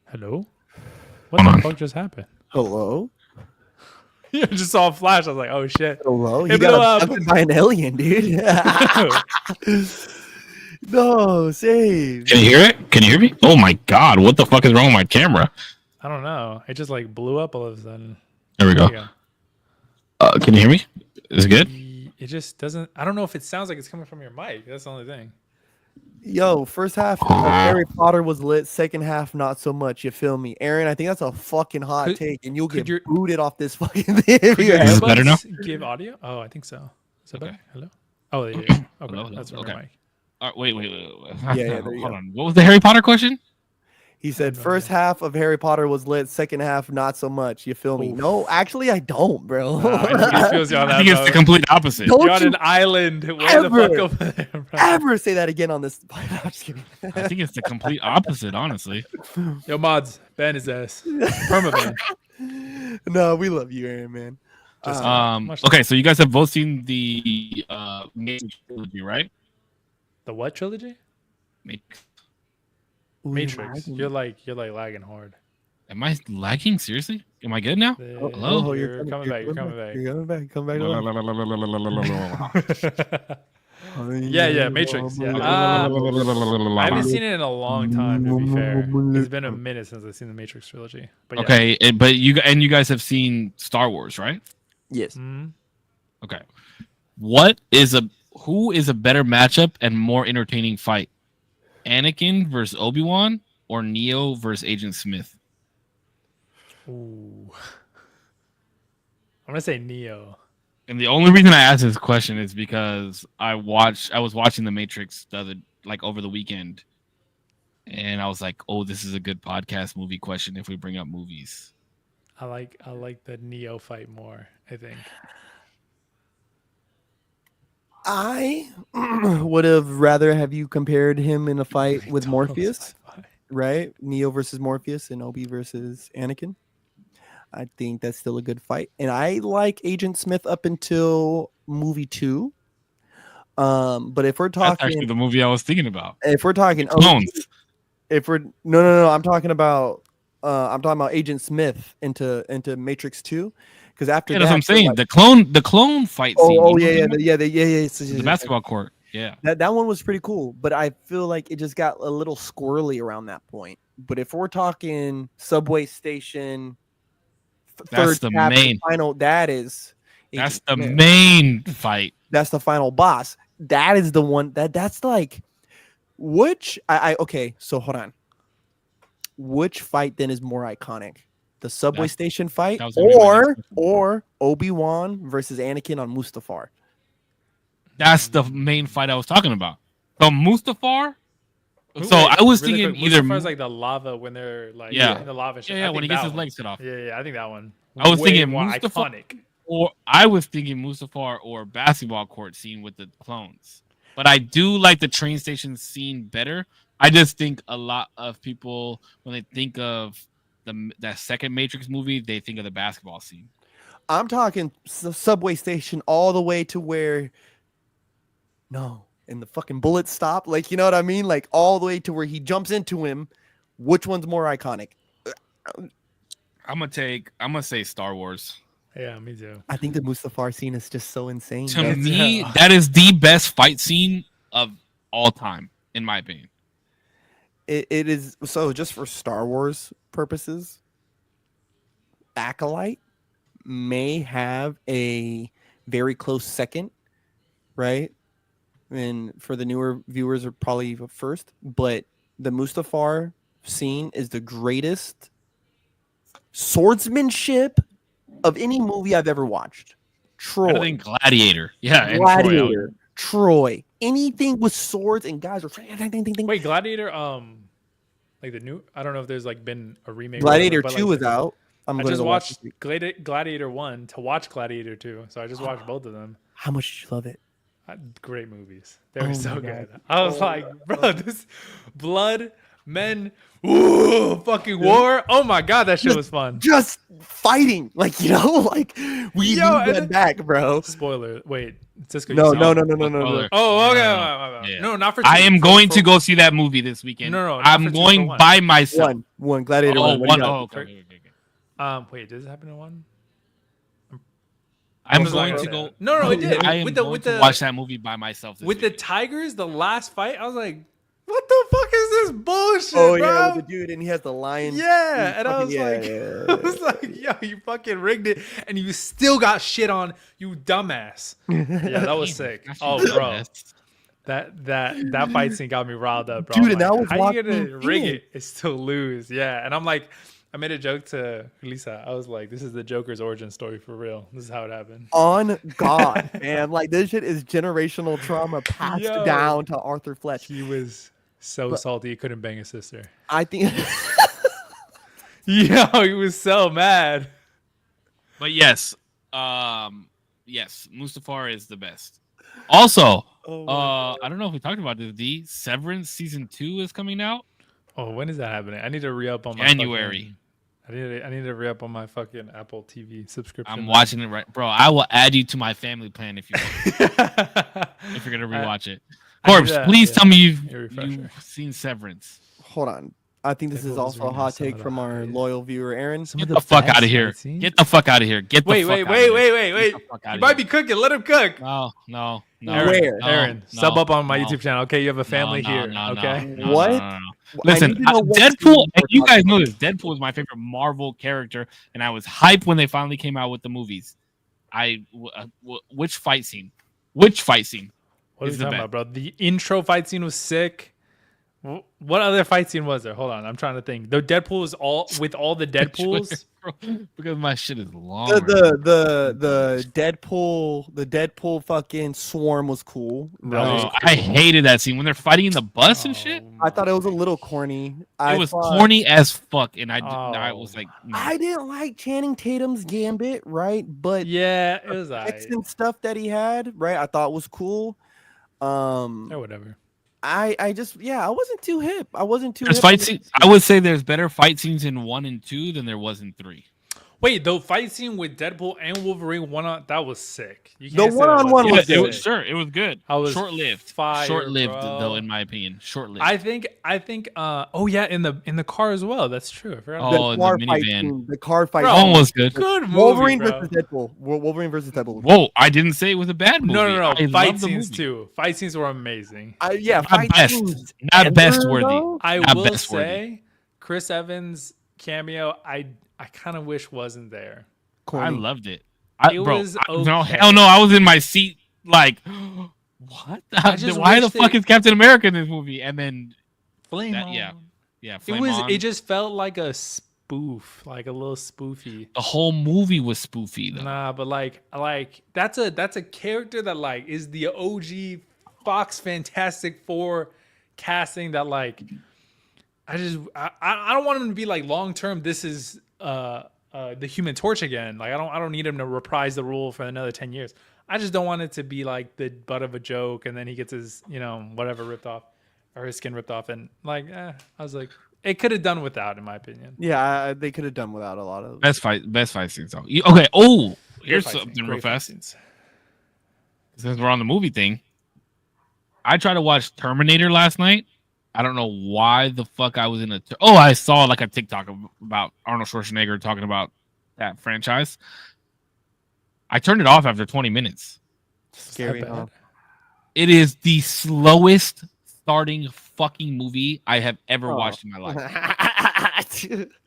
Hello? What the fuck just happened? Hello? I just saw a flash. I was like, oh shit. Hello? It You blew got up. abducted by an alien, dude. No, save. Can you hear it? Can you hear me? Oh my god, what the fuck is wrong with my camera? I don't know. It just like blew up all of a sudden. There we There go. you go. Can you hear me? Is it good? It just doesn't. I don't know if it sounds like it's coming from your mic. That's the only thing. Yo, first half of Harry Potter was lit. Second half, not so much. You feel me, Aaron? I think that's a fucking hot Could- take, and you'll could get your- booted off this fucking thing. if you Your Is have- it better now? earbuds give audio? Oh, I think so. Is that Okay. better? Hello? Oh, there you go. Okay, Hello? that's from Okay. your mic. Wait. Yeah, there you Hold go. on. What was the Harry Potter question? He said no first half of Harry Potter was lit. Second half, not so much. You feel me? Oof. No, actually, I don't, bro. I think he feels you on I that. think it's the boat. complete opposite. Don't You're on you an island. Way the ever- fuck over there, bro. ever say that again on this? I'm just kidding. I think it's the complete opposite, honestly. Yo, mods, ban his ass. Permaban. No, we love you, Aaron, man. Just- much Okay, so you guys have both seen the Matrix trilogy, right? The what trilogy? Matrix. Ooh, Matrix. you're You're like lagging hard. Am I lagging? Seriously? Am I good now? Hello? You're coming back. You're coming back. You're coming back. Come back. to life. Yeah, Matrix. Yeah. I haven't seen it in a long time. To be fair, it's been a minute since I've seen the Matrix trilogy. But yeah. Okay, but you guys have seen Star Wars, right? Yes. Mhm. Okay. Who is a better matchup and more entertaining fight? Anakin versus Obi-Wan or Neo versus Agent Smith? Ooh. I'm gonna say Neo. And the only reason I asked this question is because I was watching The Matrix over the weekend, and I was like, "Oh, this is a good podcast movie question if we bring up movies." I like the Neo fight more. I think. I would have rather have you compared him in a fight with Totally Morpheus, sci-fi. right? Neo versus Morpheus and Obi versus Anakin. I think that's still a good fight. And I like Agent Smith up until movie 2. But if we're That's actually talking the movie I was thinking about. if we're talking Clones. if we're no, I'm talking about Agent Smith into Matrix 2 because after Yeah, that that's what I'm saying. like, The clone fight scene. oh you know yeah, what I'm yeah, talking yeah, about? The basketball court. Yeah. that one was pretty cool, but I feel like it just got a little squirrely around that point. But if we're talking subway station, That's the chapter, main. final, that is That's Agent the Smith. main fight. That's the final boss. That is the one that's like which I okay, so hold on. Which fight then is more iconic? The subway That's- station fight that was gonna be my next question. or Obi-Wan versus Anakin on Mustafar? That's the main fight I was talking about. The Mustafar. So Wait, I was really thinking quick, either. Mustafa's like the lava when they're like Yeah. in the lava. Shit. Yeah, I when he think gets that his one. legs cut off. Yeah, I think that one. I was Way thinking more Mustafa- iconic. Or I was thinking Mustafar or basketball court scene with the clones. But I do like the train station scene better. I just think a lot of people when they think of that second Matrix movie, they think of the basketball scene. I'm talking subway station all the way to where and the fucking bullets stop. Like, you know what I mean? Like all the way to where he jumps into him. Which one's more iconic? I'm gonna say Star Wars. Yeah, me too. I think the Mustafar scene is just so insane. To bro. me, Yeah. that is the best fight scene of all time, in my opinion. It is so just for Star Wars purposes. Acolyte may have a very close second, right? And for the newer viewers, are probably first. But the Mustafar scene is the greatest swordsmanship of any movie I've ever watched. Troy, Better than Gladiator. Yeah, and Gladiator, Troy, anything with swords and guys are Wait, Gladiator. Like the new. I don't know if there's like been a remake. or Gladiator whatever, but, 2 like, is out. I'm I gonna just go watch watched it. Gladiator 1 to watch Gladiator 2, so I just watched both of them. How much did you love it? Great movies. They Oh were my so God. good. I was like, bro, this blood, men, ooh, fucking war. Oh my god, that shit was fun. Just fighting, like like we need Yo, and that then- back, bro. Spoiler. Wait, Cisco. you No, saw no, it? no, no, no, no, no. Spoiler. Oh, okay. Yeah. No, not for. I two, am for- going for- to go see that movie this weekend. No, not I'm for two, going for one. by myself. One Gladiator. Oh, one. What do one. you got? Oh, okay. Wait, does it happen in one? I'm What was I going gonna to say? go. No, it did. I am With the- going with to the- watch that movie by myself. This With the weekend. Tigers, the last fight, I was like, what the fuck is this bullshit, Oh bro? yeah, with the dude, and he has the lion. Yeah, and I fucking- was yeah, like, yeah, I was like, yo, you fucking rigged it, and you still got shit on, you dumbass. Yeah, that was sick. Damn, Oh, that's bro, best. that fight scene got me riled up, bro. Dude, I'm and that like, was how you gonna Joaquin rig Phoenix. it and still lose? Yeah, and I'm like, I made a joke to Lisa. I was like, this is the Joker's origin story for real. This is how it happened. On God, man, like this shit is generational trauma passed Yo. down to Arthur Fletch. He was so But- salty he couldn't bang his sister. I think. Yo, he was so mad. But yes, Mustafar is the best. Also, I don't know if we talked about this. The Severance season 2 is coming out. Oh, when is that happening? I need to re-up on my January. I need to re-up on my fucking Apple TV subscription. I'm watching it right, bro. I will add you to my family plan if you if you're gonna rewatch it. I need Corpse, to- please yeah, tell me a refresher. you've seen Severance. Hold on. I think this Take is what also was a hot some of take the from our highs. loyal viewer, Aaron. Get the fuck out of here. Get the fuck out of here. Get the Wait, fuck wait, out wait, of wait, here. wait, wait. Get the fuck You outta might here. be cooking. Let him cook. No. Aaron, Where? Aaron, no, sub up on my no. YouTube channel. Okay, you have a family here. Okay. What? no. I Listen, need to know what Deadpool, scene and we're you guys talking know about. this. Deadpool is my favorite Marvel character, and I was hyped when they finally came out with the movies. Which fight scene? Which fight scene? What are Is you the talking about, bro? The intro fight scene was sick. What other fight scene was there? Hold on, I'm trying to think. The Deadpool is all with all the Deadpools. Because my shit is long. The Deadpool fucking swarm was cool. That was Oh, I hated that scene when they're fighting in the bus and shit. I thought it was a little corny. It was corny as fuck, and I was like, no. I didn't like Channing Tatum's Gambit, right? But Yeah, it was effects alright. and stuff that he had, right? I thought was cool. Or whatever. I just I wasn't too hip. I wasn't too There's hip. fight scenes. I would say there's better fight scenes in 1 and 2 than there was in 3. Wait, the fight scene with Deadpool and Wolverine that was sick. You The can't say that one-on-one Yeah, was wasn't it good. was sure it was good. I was Short-lived. fire, Short-lived bro. though, in my opinion. Short-lived. I think oh yeah, in the car as well. That's true. I forgot. Oh, in the car fight minivan. scene, the car fight. Bro, That scene. one was good. Good movie, Wolverine bro. versus Deadpool. Wolverine versus Deadpool. Whoa, I didn't say it was a bad movie. No. I Fight loved the scenes movie. too. Fight scenes were amazing. Not Fight best. scenes Not ever, best worthy. though? I Not will best worthy. say, Chris Evans cameo. I kind of wish wasn't there. I Corny. loved it. It Bro, was no, okay. hell no. I was in my seat like, what? just Why the wish fuck they- is Captain America in this movie? And then, Flame That- on. yeah. Flame on. It just felt like a spoof, like a little spoofy. The whole movie was spoofy though. Nah, but like that's a character that like is the OG Fox Fantastic Four casting that like I don't want him to be like long term. This is the Human Torch again. Like I don't need him to reprise the role for another 10 years. I just don't want it to be like the butt of a joke and then he gets his whatever ripped off or his skin ripped off and like I was like it could have done without in my opinion. Yeah, they could have done without a lot of. Best fight scenes though. Okay. Oh, here's Great fight something scenes, real great fight fast. scenes. Since we're on the movie thing, I tried to watch Terminator last night. I don't know why the fuck I was in I saw like a TikTok about Arnold Schwarzenegger talking about that franchise. I turned it off after 20 minutes. Scary. Is that Huh? bad? It is the slowest starting fucking movie I have ever Oh. watched in my life.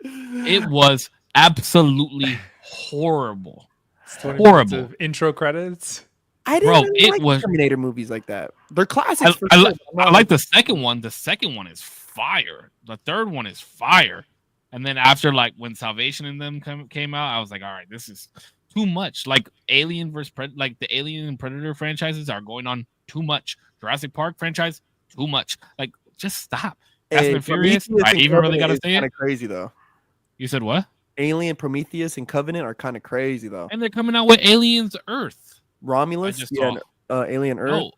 It was absolutely horrible. It's 20 minutes Horrible. of intro credits. I didn't Bro, really it like was- Terminator movies like that. They're classics. for I sure. li- I like the second one. The second one is fire. The third one is fire. And then after like when Salvation and them came out, I was like, all right, this is too much. Like Alien versus like the Alien and Predator franchises are going on too much. Jurassic Park franchise, too much. Like just stop. Fast and Furious. Prometheus I and even really Covenant gotta is say it. Kind of crazy though. You said what? Alien, Prometheus, and Covenant are kind of crazy though. And they're coming out with Aliens Earth. I Romulus, just yeah, saw. Alien Earth. No.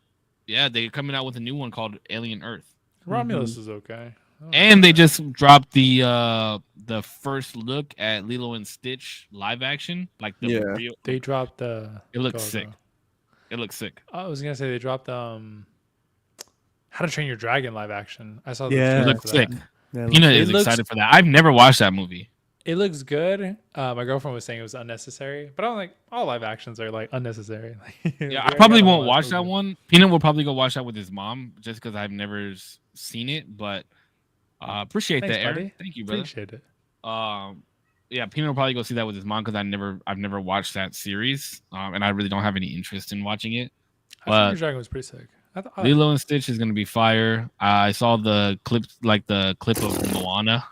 Yeah, they're coming out with a new one called Alien Earth. Romulus is okay. Oh, And they just dropped the first look at Lilo and Stitch live action. Like the Yeah. real, they dropped the. it looks go, sick. go. It looks sick. I was gonna say they dropped How to Train Your Dragon live action. I saw. The Yeah. It trailer looks for that. sick. Yeah, Peanut It is looks- excited for that. I've never watched that movie. It looks good. My girlfriend was saying it was unnecessary, but I'm like, all live actions are like unnecessary. Yeah, I probably won't watch that one. Peanut will probably go watch that with his mom just because I've never seen it. But appreciate Thanks, that, Aaron. buddy. Thank you, brother. Appreciate it. Yeah, Peanut will probably go see that with his mom because I've never watched that series, and I really don't have any interest in watching it. How to Train Your But Dragon was pretty sick. I Lilo and Stitch is gonna be fire. I saw the clips, like the clip of Moana.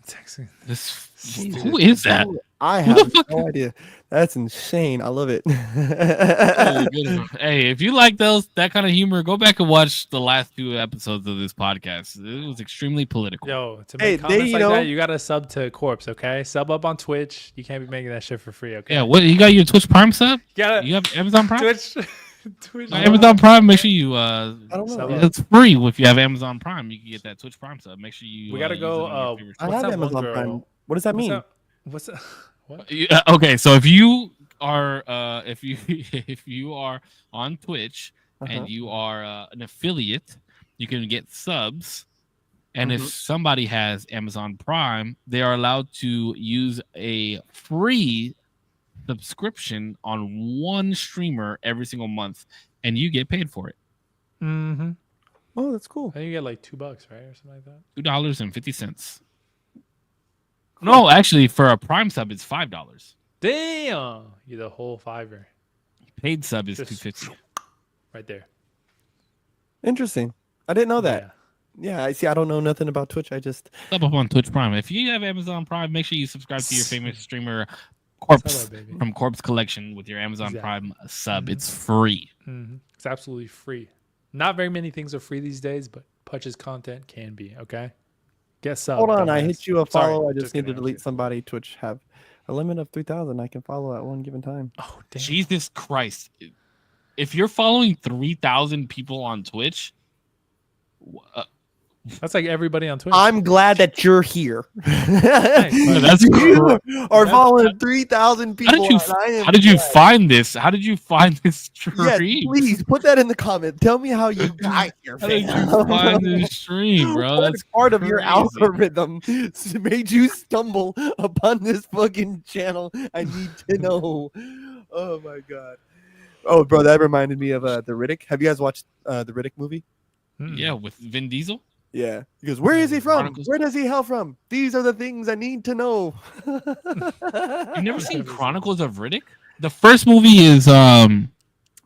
Texting. This Jesus. who is that? I Who the have fuck- no idea. That's insane. I love it. Holy goodness. Hey, if you like that kind of humor, go back and watch the last 2 episodes of this podcast. It was extremely political. Yo, to Hey, make comments you like know- that, you gotta sub to Corpse, okay? Sub up on Twitch. You can't be making that shit for free, okay? Yeah, what you got your Twitch Prime sub? You gotta You have Amazon Prime? Twitch. Twitch. Amazon Prime, make sure you I don't know. Sub Yeah. up. it's free if you have Amazon Prime. You can get that Twitch Prime sub. Make sure you We gotta use go, it on your favorite I What's have that one Amazon girl? Prime. What does that What's mean? that? What's that? What? Okay, so if you are if you if you are on Twitch Uh-huh. and you are an affiliate, you can get subs. And if Mhm. somebody has Amazon Prime, they are allowed to use a free subscription on one streamer every single month, and you get paid for it. Mm-hmm. Oh, that's cool. I think you get like $2, right, or something like that. $2.50. No, actually, for a Prime sub, it's $5. Damn, you the whole $5 Paid sub is Just- $2.50. right there. Interesting. I didn't know that. Yeah, I see. I don't know nothing about Twitch. I just Sub up on Twitch Prime. If you have Amazon Prime, make sure you subscribe to your famous streamer Sub Corpse up, baby. from Corpse Collection with your Amazon Exactly. Prime sub. Mhm. It's free. It's absolutely free. Not very many things are free these days, but Putch's content can be. Okay, get sub. hold on. I dumbass. hit you a Sorry, follow. I just need to kidding, I'm delete just somebody. Twitch have a limit of 3,000. I can follow at one given time. kidding. Oh damn! Jesus Christ! If you're following 3,000 people on Twitch, That's like everybody on Twitch. I'm glad that you're here. that's you are that's- following 3,000 people. how did you and I am how did you glad. find this? How did you find this Yes, stream? please put that in the comment. Tell me how you got here. How did fam. you find this stream, bro? What That's part of your crazy. algorithm made you stumble upon this fucking channel? I need to know. Oh my god. Oh, bro, that reminded me of the Riddick. Have you guys watched the Riddick movie? Yeah, with Vin Diesel. Yeah. He goes, "Where is he from? Chronicles. Where does he hail from? These are the things I need to know." You've never seen Chronicles of Riddick? The first movie is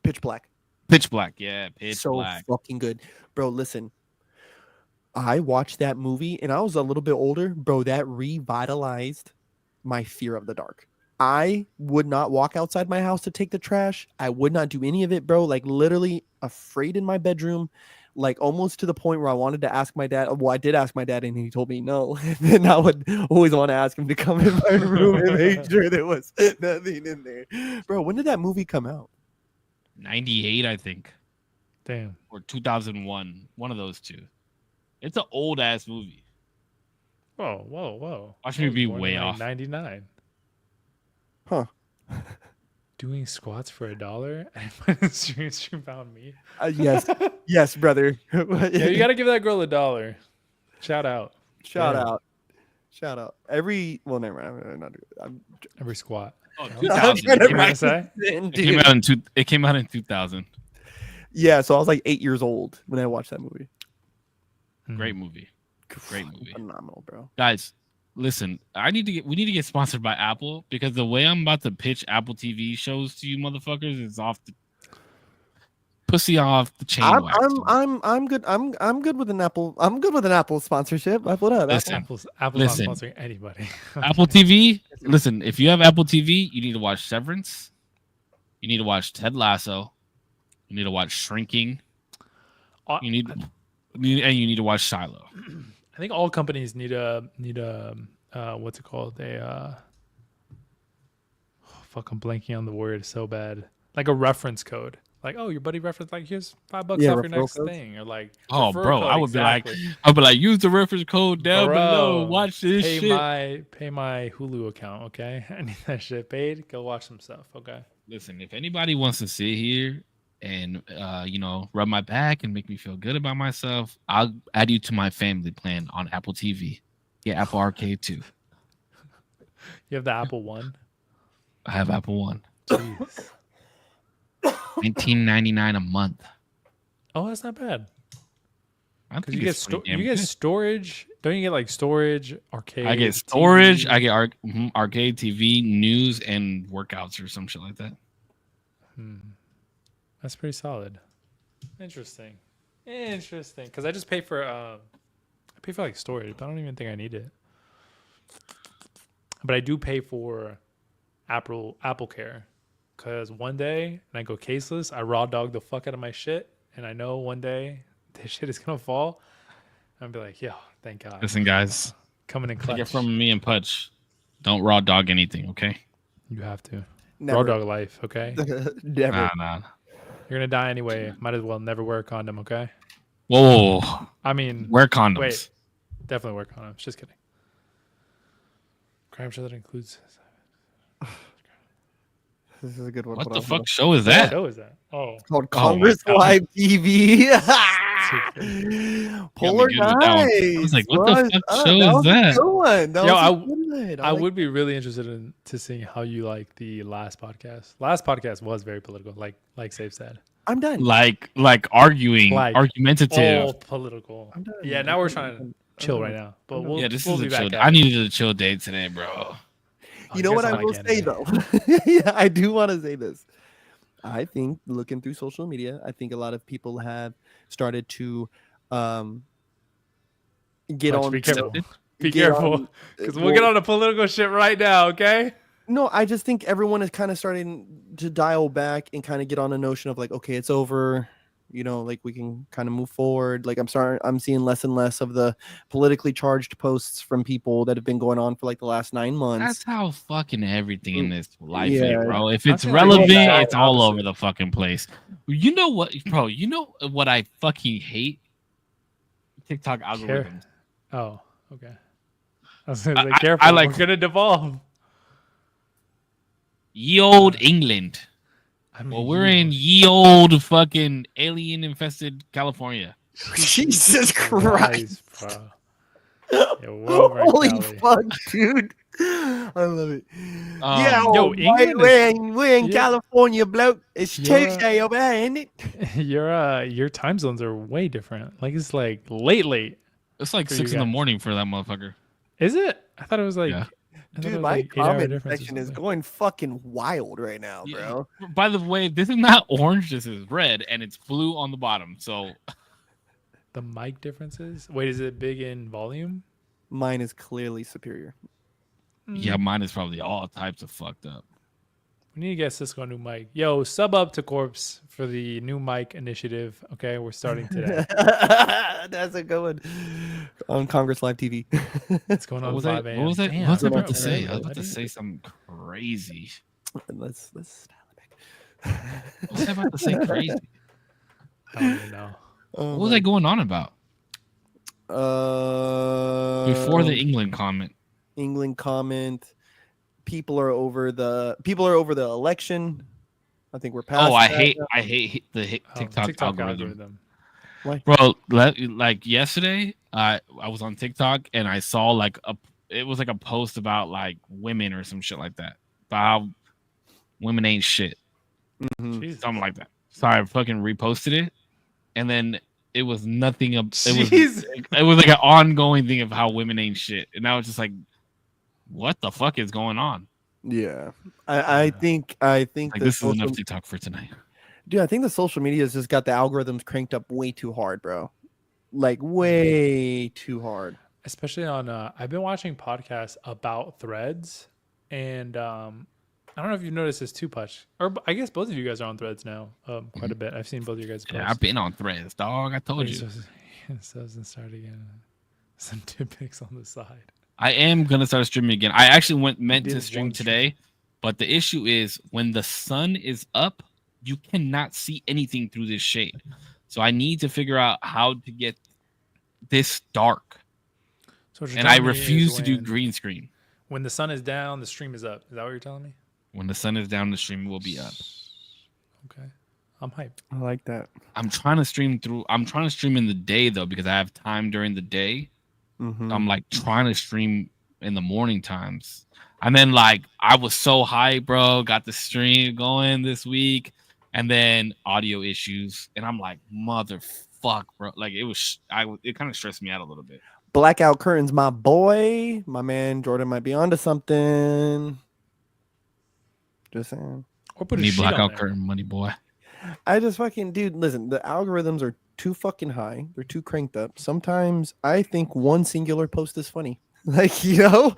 Pitch Black. Pitch Black. Yeah, Pitch So Black. fucking good, bro. Listen, I watched that movie and I was a little bit older, bro. That revitalized my fear of the dark. I would not walk outside my house to take the trash. I would not do any of it, bro. Like literally afraid in my bedroom, like almost to the point where I wanted to ask my dad. Well, I did ask my dad and he told me no. And then I would always want to ask him to come in my room and make sure there was nothing in there. Bro, when did that movie come out? 98, I think, Damn. or 2001. One of those two. It's an old ass movie. Whoa. Watch me be way off. 99. Huh. Doing squats for $1 and stream found me. Yes, yes, brother. Yeah, you gotta give that girl $1. Shout out. Shout Yeah. out. Shout out. Well, never mind. I'm not doing it. Every squat. Oh, I'm 2000. trying to You gonna say? It came out in 2000. Yeah, so I was like 8 years old when I watched that movie. Great movie. Great movie. Phenomenal, bro. Guys, listen, we need to get sponsored by Apple because the way I'm about to pitch Apple TV shows to you motherfuckers is off the pussy off the chain. wax. I'm good. I'm good with an Apple. I'm good with an Apple sponsorship. I put up. Listen. Apple's not Listen. sponsoring anybody. Apple TV. Listen, if you have Apple TV, you need to watch Severance. You need to watch Ted Lasso. You need to watch Shrinking. You need to watch Shiloh. I think all companies need a what's it called? Fuck, I'm blanking on the word so bad. Like a reference code. Like, oh, your buddy referenced, like, here's $5 off your referral next codes. thing, or like, Oh, referral bro, code, I would exactly. be like, use the reference code down below. Bro, Watch this pay shit. pay my Hulu account, okay? I need that shit paid. Go watch some stuff, okay? Listen, if anybody wants to sit here and rub my back and make me feel good about myself, I'll add you to my family plan on Apple TV. Yeah, Apple Arcade too. You have the Apple One. I have Apple One. Jeez. $19.99 a month. Oh, that's not bad. I Because think you get it's pretty damn you get good. storage. Don't you get like storage, arcade? I get storage. TV? I get arcade TV, news, and workouts or some shit like that. That's pretty solid. Interesting. Because I just pay for like storage, but I don't even think I need it. But I do pay for Apple Care, because one day and I go caseless, I raw dog the fuck out of my shit, and I know one day this shit is gonna fall. I'm be like, yo, thank God. Listen, guys, Coming in clutch. take it from me and Putch. Don't raw dog anything, okay? You have to. Raw Never. dog life, okay? Never. Nah. You're gonna die anyway. Might as well never wear a condom, okay? Whoa. I mean, Wear condoms. wait. Definitely wear condoms. Just kidding. Crime show that includes. This is a good one. What Hold the on, hold fuck on. show is What that? show is that? Oh, It's called Oh my Congress God. Live TV. Polar good with that one. I Guys. was like, what the What's fuck up? show is was a that? good one. That Yo, was a I- good one. I like would be really interested in to seeing how you like the last podcast. Last podcast was very political, like Safe said. I'm done. Like arguing, Like, argumentative. All political. I'm done. Yeah, now we're trying to I'm chill done. right now, but I'm we'll Yeah, this we'll is be a back chill. at I it. needed a chill day today, bro. Oh, You know what guys I don't will like say anime. though? Yeah, I do want to say this. I think looking through social media, I think a lot of people have started to get Punch, on. be careful. Be get careful, on- because we'll get on the political shit right now. Okay. No, I just think everyone is kind of starting to dial back and kind of get on a notion of like, okay, it's over. You know, like we can kind of move forward. Like I'm seeing less and less of the politically charged posts from people that have been going on for like the last 9 months. That's how fucking everything in this life is, Yeah. bro. If I it's feel like relevant, it's the it's all opposite. over the fucking place. You know what, bro? You know what I fucking hate? TikTok algorithms. Oh, okay. I was gonna say, I careful. like- We're gonna devolve. Ye old England. I mean, Well, we're in ye old fucking alien infested California. Jesus Christ. bro. Yeah, we're over in Holy Cali. fuck, dude. I love it. Yo, England we're in yeah. California, bloke. It's Yeah. Tuesday over here, isn't it? Your time zones are way different. Like it's like late. It's like For you 6 in the guys. morning for that motherfucker. Is it? I thought it was like. Yeah. I thought it Dude, was my like 8-hour comment difference or section is something. going fucking wild right now, Yeah. bro. By the way, this is not orange. This is red, and it's blue on the bottom. So The mic differences. Wait, is it big in volume? Mine is clearly superior. yeah, mine is probably all types of fucked up. We need to get Cisco a new mic. Yo, sub up to Corpse for the new mic initiative. Okay, we're starting today. That's a good one. On Congress Live TV. It's going What on was I? 5 a.m. What was I? Damn, What was I bro, about to say? I bro, was about I to didn't- say something crazy. let's dial it back. What was I about to say crazy? I don't even know. What was I going on about before the Um, England comment? England comment. People are over the election. I think we're past. Oh, I that hate now. the Oh, TikTok, algorithm. Why? Bro, like yesterday, I was on TikTok and I saw like it was like a post about like women or some shit like that. About how women ain't shit, Mhm. Jesus. something like that. So I fucking reposted it, and then it was nothing. It was Jeez. it was like an ongoing thing of how women ain't shit, and I was just like, what the fuck is going on? Yeah, I think Like the this is social, enough TikTok for tonight. dude. I think the social media has just got the algorithms cranked up way too hard, bro. Like way too hard. Especially on I've been watching podcasts about threads, and I don't know if you've noticed this too, Push, or I guess both of you guys are on threads now quite a bit. I've seen both of you guys post. Yeah, I've been on Threads, dog. I told you. So doesn't start again. Some tidbits on the side. I am gonna start streaming again. I actually meant to did stream one today, but the issue is when the sun is up, you cannot see anything through this shade. So I need to figure out how to get this dark. So what you're And I telling me is refuse to do when- green screen. When the sun is down, the stream is up. Is that what you're telling me? When the sun is down, the stream will be up. Okay, I'm hyped. I like that. I'm trying to stream in the day though because I have time during the day. Mhm. I'm like trying to stream in the morning times. And then like I was so hyped, bro, got the stream going this week, and then audio issues, and I'm like, motherfuck, bro. Like it kind of stressed me out a little bit. Blackout curtains, my boy, my man Jordan might be onto something. Just saying. Or put a Me sheet on blackout there. curtain money, boy. I just fucking dude, listen, the algorithms are too fucking high. They're too cranked up. Sometimes I think one singular post is funny. Like, you know,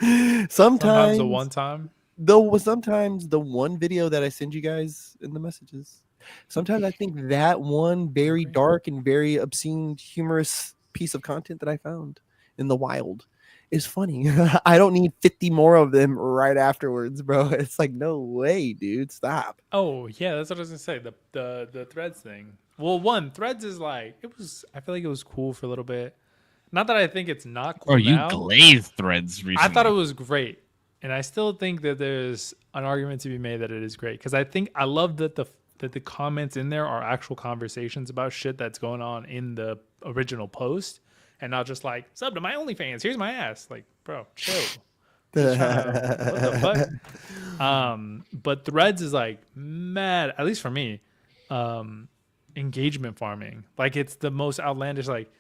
Sometimes a one time. sometimes the one video that I send you guys in the messages. Sometimes I think that one very Great. dark and very obscene, humorous piece of content that I found in the wild is funny. I don't need 50 more of them right afterwards, bro. It's like, no way, dude. Stop. Oh yeah, that's what I was gonna say. The threads thing. Well, one threads is like it was. I feel like it was cool for a little bit. Not that I think it's not cool Or you now. glazed Threads recently. I thought it was great, and I still think that there's an argument to be made that it is great because I love that the comments in there are actual conversations about shit that's going on in the original post, and not just like sub to my OnlyFans. Here's my ass. Like, bro, chill. What the fuck? But threads is like mad, at least for me, engagement farming. Like it's the most outlandish, like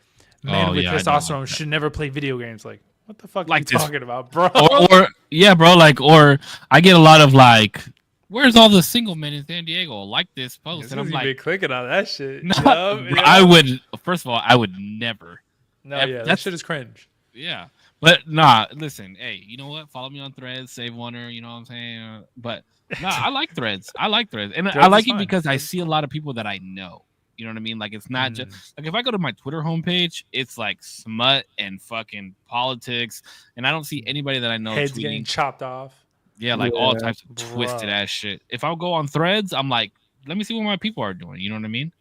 men Oh, with yeah, I know testosterone about that. should never play video games. Like, what the fuck Like are you this- talking about, bro? or yeah, bro. Like, or I get a lot of like where's all the single men in San Diego? Like this post, As and soon I'm as you be like, clicking on that shit. no, Yup, I yup. would. First of all, I would never. No, Ev- yeah, that that's- shit is cringe. Yeah, but nah. Listen, hey, you know what? Follow me on Threads, save Wonder. You know what I'm saying? But nah, I like Threads. I like Threads, and I Threads like is it fine. because I Threads is see a lot of people that I know. You know what I mean? Like it's not just like if I go to my Twitter homepage, it's like smut and fucking politics, and I don't see anybody that I know Heads tweeting. getting chopped off. Yeah, like all Yeah. types of twisted Bruh. ass shit. If I go on Threads, I'm like, let me see what my people are doing. You know what I mean?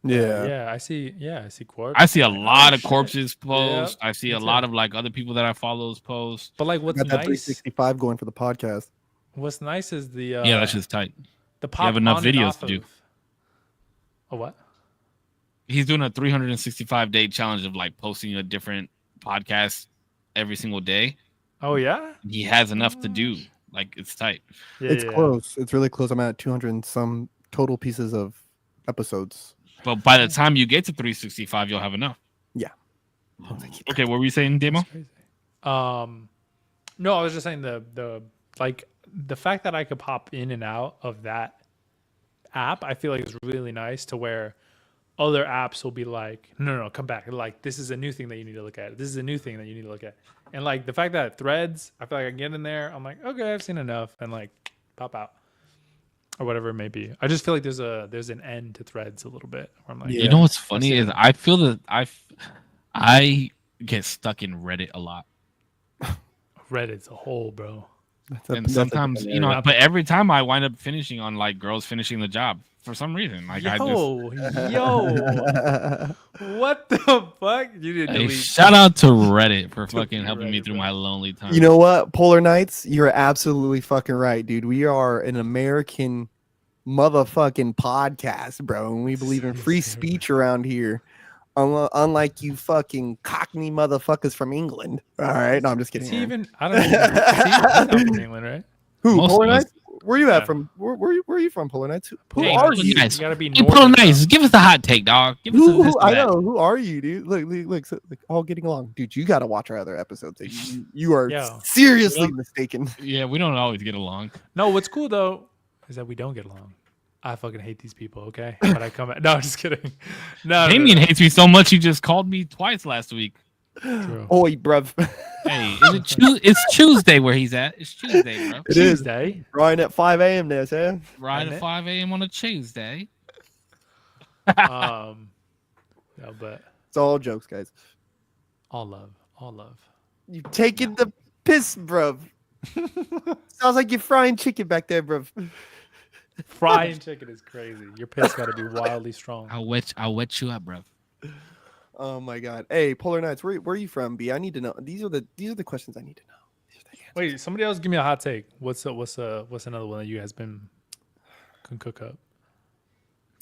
Yeah. Yeah, I see. Yeah, I see corpse. I see a Like, lot oh, of shit. corpses post. I see me a too. lot of like other people that I follow's post. But like, I what's got that nice? 365 going for the podcast. What's nice is the Yeah, that's just tight. the pop have enough on and videos off to do. of- A what? He's doing a 365-day challenge of like posting a different podcast every single day. Oh yeah. He has enough to do. Like it's tight. Yeah, It's yeah. close. It's really close. I'm at 200 and some total pieces of episodes. But by the time you get to 365, you'll have enough. Yeah. Okay, what were you saying, Demo? That's crazy. No, I was just saying the like the fact that I could pop in and out of that app, I feel like is really nice to where other apps will be like, no, come back. Like this is a new thing that you need to look at. This is a new thing that you need to look at. And like the fact that Threads, I feel like I get in there, I'm like, okay, I've seen enough, and like pop out or whatever it may be. I just feel like there's an end to Threads a little bit. Where I'm like, Yeah. You know what's funny seen is it. I feel that I get stuck in Reddit a lot. Reddit's a hole, bro. And sometimes, you know, but every time I wind up finishing on like girls finishing the job for some reason. Like I just Yo, what the fuck? You didn't hey, delete. shout out to Reddit for fucking Reddit, helping me through bro. my lonely time. You know what, Polar Knights? You're absolutely fucking right, dude. We are an American motherfucking podcast, bro, and we believe in free Seriously. speech around here. Unlike you fucking cockney motherfuckers from England. All right, no, I'm just Is kidding. he Aaron. even? I don't know. Is he, he's not from England, right? Who? Most Polar of us- Knights? Where you at Yeah. from? Where are you from, Polar Knights? Who Hey, are Polar you? Knights. You gotta be Hey, Pro northern. Nice, give us the hot take, dog. Give us this Who or I that. know. Who are you, dude? Look, all getting along, dude. You got to watch our other episodes. You are Yo. seriously mistaken. Yeah, we don't always get along. No, what's cool though is that we don't get along. I fucking hate these people. Okay, but I come. No, I'm just kidding. No, Damien hates me so much he just called me twice last week. True. Oi, bruv. Hey, it's Tuesday where he's at. It's Tuesday, bro. It is. Tuesday. Ryan at 5 a.m. there, Sam. Right Isn't at it? 5 a.m. on a Tuesday. No, but It's all jokes, guys. all love, all love. You taking the piss, bruv. Sounds like you're frying chicken back there, bruv. Frying chicken is crazy. Your piss got to be wildly strong. I'll wet you up, bro. Oh my god. Hey, Polar Knights, where are you from, B? I need to know. These are the questions I need to know. These are the answers. Wait, somebody else give me a hot take. What's another one that you guys can cook up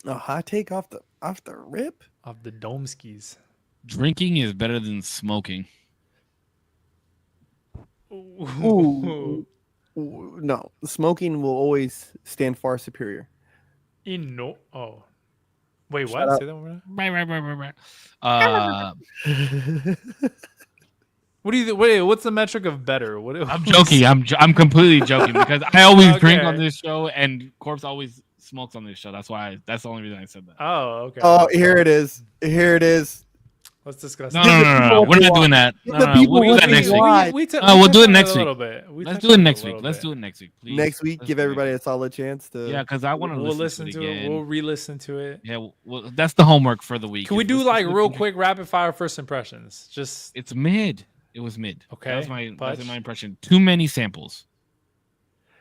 A hot take off the rip. off the dome skis? Drinking is better than smoking. Ooh. Ooh, no, smoking will always stand far superior. Oh, wait, Shut what? up. Say that one more time. What do you? Wait, what's the metric of better? What? I'm joking. I'm completely joking because I always drink Okay. on this show and Corpse always smokes on this show. That's the only reason I said that. Oh, okay. Oh, here it is. Here it is. Let's discuss. No, it. no, no, no. We're not doing that. Give No, the no, people we'll do what that they next week. want. We we'll do touched it on next a week. little bit. We Let's touched do it on next a week. little Let's bit. do it next week, please. Next week, Let's give do it. everybody a solid chance to. Yeah, because I want to We'll listen to it again. We'll re-listen to it. Yeah, well, that's the homework for the week. Can we is do listen like to it real again. quick rapid fire first impressions? Just It's mid. It was mid. Okay, That was my Pudge? impression. Too many samples.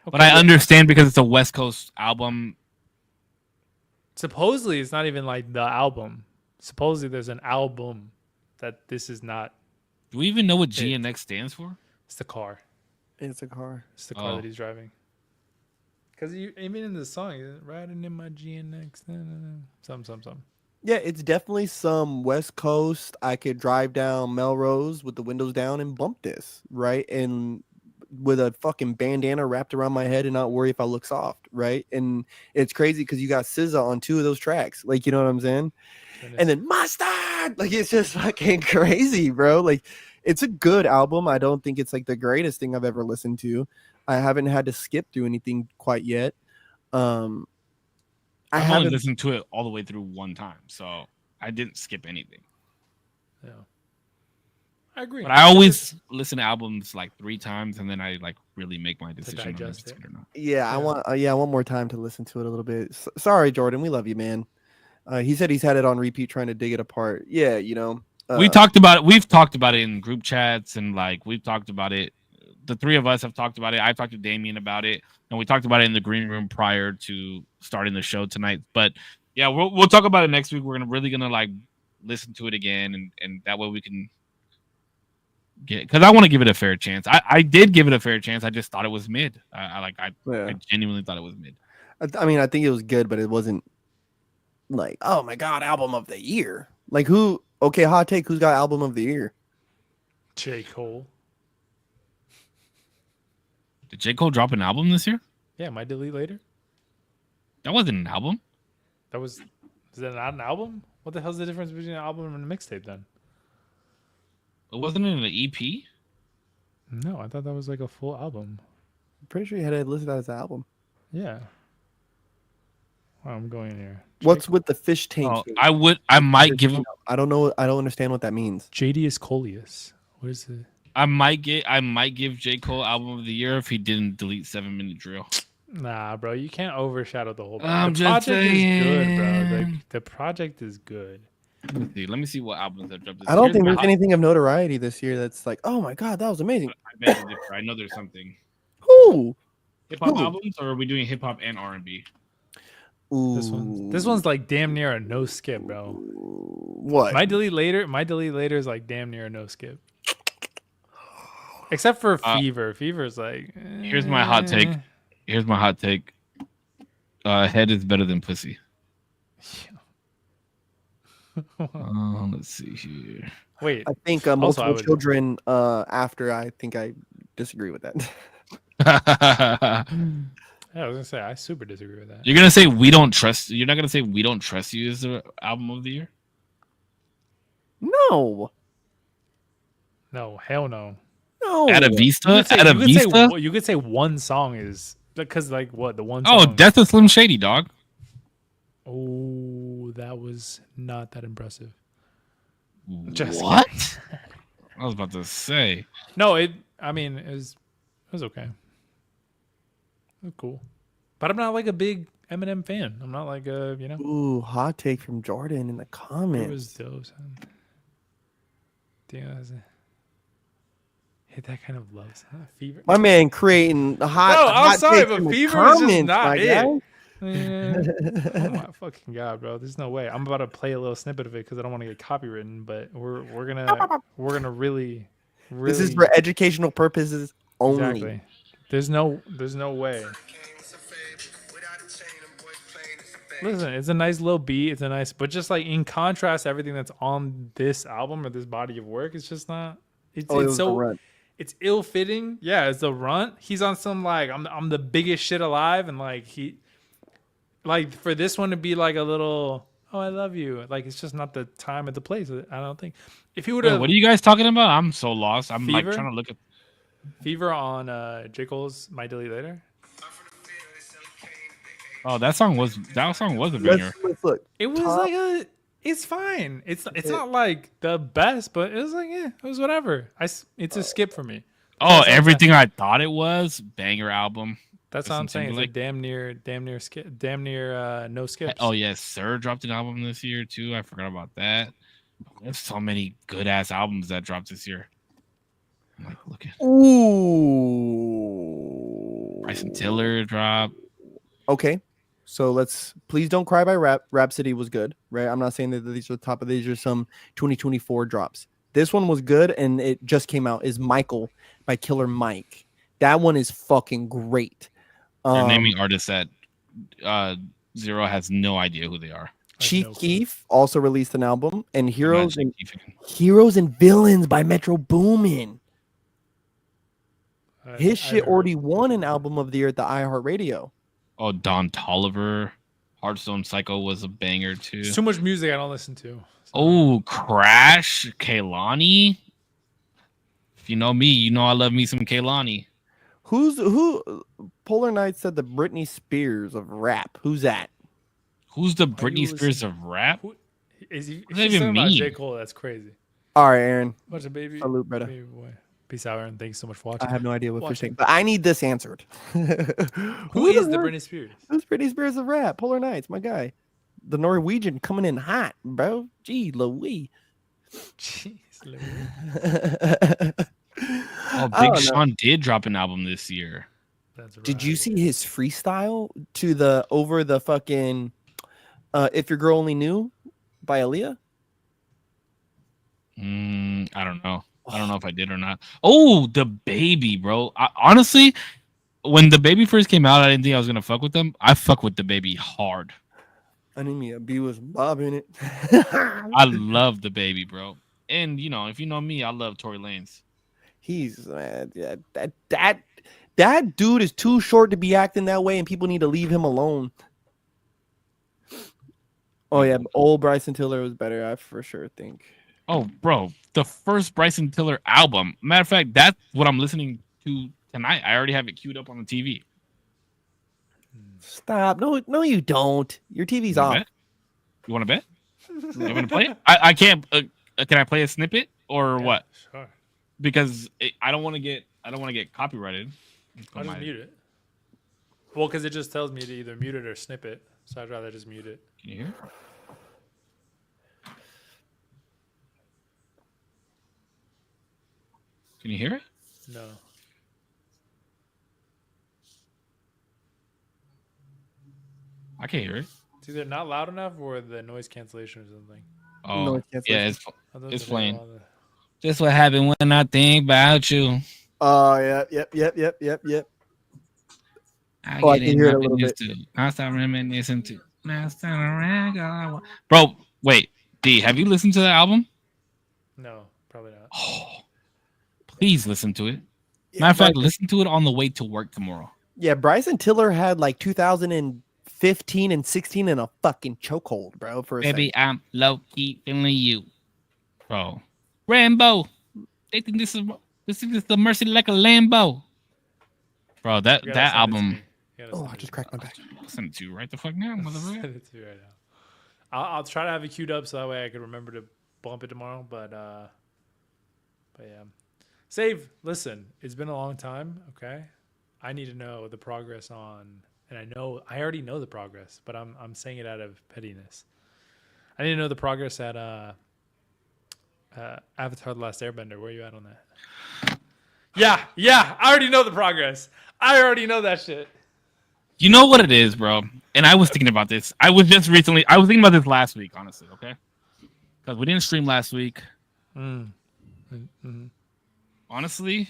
But okay. I understand because it's a West Coast album. Supposedly, it's not even like the album. Supposedly, there's an album that this is not. Do we even know what GNX stands for? It's the car. It's a car. It's the car Oh. that he's driving. Because even in the song, he's riding in my GNX. Some. Yeah, it's definitely some West Coast. I could drive down Melrose with the windows down and bump this, right? And with a fucking bandana wrapped around my head and not worry if I look soft, right? And it's crazy because you got SZA on 2 of those tracks. Like, you know what I'm saying? And then Mustard! Like, it's just fucking crazy, bro. Like, it's a good album. I don't think it's like the greatest thing I've ever listened to. I haven't had to skip through anything quite yet. I I've only haven't. listened to it all the way through one time, so I didn't skip anything. Yeah, I agree. But I always listen to albums like 3 times, and then I like really make my decision on if digest it's it. good or not. Yeah, I Yeah. want. I want more time to listen to it a little bit. Sorry, Jordan. We love you, man. He said he's had it on repeat, trying to dig it apart. Yeah, you know. We talked about it. We've talked about it in group chats, and like we've talked about it. The 3 of us have talked about it. I talked to Damien about it, and we talked about it in the green room prior to starting the show tonight. But yeah, we'll talk about it next week. We're gonna like listen to it again, and that way we can get, because I want to give it a fair chance. I did give it a fair chance. I just thought it was mid. I genuinely thought it was mid. I mean, I think it was good, but it wasn't like, oh my god, album of the year. Like who? Okay, hot take. Who's got album of the year? J. Cole. Did J. Cole drop an album this year? Yeah, My Delete Later. That wasn't an album. That was. Is that not an album? What the hell's the difference between an album and a mixtape then? It wasn't in an EP. No, I thought that was like a full album. I'm pretty sure you had it listed as an album. Yeah. Wow, I'm going in here. What's with the fish tank? Oh, here? I might give him. I don't know. I don't understand what that means. Jadius Coleus. What is it? I might give J. Cole album of the year if he didn't delete 7 Minute Drill. Nah, bro, you can't overshadow the whole. I'm the just project is good, bro. saying. The project is good. Let me see what albums have dropped this I don't year. think Here's there's my anything of notoriety this year that's like, oh my god, that was amazing. I beg to differ. I know there's something. Who? Hip hop Ooh. albums, or are we doing hip hop and R&B? This one's like damn near a no skip, bro. What? My delete later is like damn near a no skip. Except for Fever. Fever's like. Here's my hot take. Here's my hot take. Head is better than pussy. Let's see here. Wait. I think Also, multiple I would- children. After I think I disagree with that. Yeah, I was gonna say I super disagree with that. You're gonna say we don't trust. You're not gonna say we don't trust you as the album of the year. No. No, hell no. No. At a Vista. At a Vista. You could say one song is because like what the one. Oh, Song, Death of Slim Shady, dog. Oh, that was not that impressive. Just What? I was about to say. No, I mean, it was okay. It was cool, but I'm not like a big Eminem fan. I'm not like a Ooh, hot take from Jordan in the It comments. was dope. Son. Damn, hit that kind of love. Fever. My man creating a hot. No, I'm hot sorry, takes but in the Fever is just comments, not my it. guy. Oh my fucking god, bro! There's no way. I'm about to play a little snippet of it because I don't want to get copywritten. But we're gonna really. This is for educational purposes only. Exactly. There's no way. Listen, it's a nice little beat. It's a nice, but just like in contrast, to everything that's on this album or this body of work, it's just not. It's Oh, it it's was the so run. it's ill fitting. Yeah, it's the runt. He's on some like I'm the biggest shit alive, and like he, like for this one to be like a little oh I love you, like it's just not the time or the place. I don't think if he would Wait, have what are you guys talking about? I'm so lost. I'm like Fever? trying to look at. Fever on J. Cole's My Delete Later. Oh, that song was a banger. Let's look. It was Top- like it's fine. It's not like the best, but it was like it was whatever. It's a skip for me. Oh, That's what I'm everything I thought it was banger album. That's what I'm Justin saying. It's a Timberlake. damn near no skips. Oh yes, Sir dropped an album this year too. I forgot about that. There's so many good ass albums that dropped this year. I'm like, look at Ooh. Bryson Tiller drop. Okay. So please don't cry by Rhapsody was good, right? I'm not saying that these are the top of these are some 2024 drops. This one was good and it just came out is Michael by Killer Mike. That one is fucking great. They're naming artists that Zero has no idea who they are. Chief no clue. Keef also released an album and Heroes Imagine and if- Heroes and Villains by Metro Boomin. His I shit heard. already won an album of the year at the iHeartRadio. Oh, Don Tolliver, Hearthstone Psycho was a banger too. It's too much music I don't listen to. Oh, Crash, Kaylani. If you know me, you know I love me some Kaylani. Who Polar Knight said the Britney Spears of rap. Who's that? Who's the you Britney Spears listening? of rap? Who is he? What If does that he's even talking about mean? J. Cole, that's crazy. All right, Aaron. Bunch of baby. Salute, brother. Baby boy. Peace out, Aaron. Thanks so much for watching. I have no idea what you're Watch saying, it. but I need this answered. Who Who is the hell- Britney Spears? Who's Britney Spears of rap? Polar Knights, my guy. The Norwegian coming in hot, bro. Gee, Louis. Jeez, Louis. Oh, I Big don't know. Sean did drop an album this year. That's right. Did you see his freestyle to the over the fucking If Your Girl Only Knew by Aaliyah? I don't know. I don't know if I did or not. Oh, the baby, bro. Honestly, when the baby first came out, I didn't think I was gonna fuck with them. I fuck with the baby hard. I need me a B was bobbing it. I love the baby, bro. And you know, if you know me, I love Tory Lanez. He's yeah, that dude is too short to be acting that way, and people need to leave him alone. Oh yeah, old Bryson Tiller was better. I for sure think. Oh, bro, the first Bryson Tiller album. Matter of fact, that's what I'm listening to tonight. I already have it queued up on the TV. Stop! No, you don't. Your TV's You off. wanna bet? You want to bet? You want to play it? I can't. Can I play a snippet or Yeah, what? Sure. Because I don't want to get copyrighted. I'll just mute it. Well, because it just tells me to either mute it or snip it. So I'd rather just mute it. Can you hear? Can you hear it? No. I can't hear it. It's either not loud enough or the noise cancellation or something. Oh, Noise yeah, cancellation. Otherwise, It's I playing. don't bother. That's what happened when I think about you. Oh yeah, yep. I Oh, I get can it, hear it a I've little been used to. I start reminiscing to. Now it's time to rag all I want. Bro, wait, D, have you listened to the album? No, probably not. Oh, please listen to it. Yeah, Matter of fact, Bryson, listen to it on the way to work tomorrow. yeah, Bryson Tiller had like 2015 and 16 in a fucking chokehold, bro. For a Baby, second. I'm low key feeling you, bro. Rambo, they think this is the mercy like a Lambo, bro. You That gotta send it to album. me. You gotta Oh, send I it just to cracked my back. I'll send it to you right the fuck now, me. motherfucker. Send it to me right now. I'll try to have it queued up so that way I can remember to bump it tomorrow. But yeah. Save. Listen, it's been a long time. Okay, I need to know the progress on, and I already know the progress, but I'm saying it out of pettiness. I need to know the progress at Avatar: The Last Airbender. Where are you at on that? Yeah. I already know the progress. I already know that shit. You know what it is, bro. And I was thinking about this. I was thinking about this last week, honestly. Okay, because we didn't stream last week. Honestly,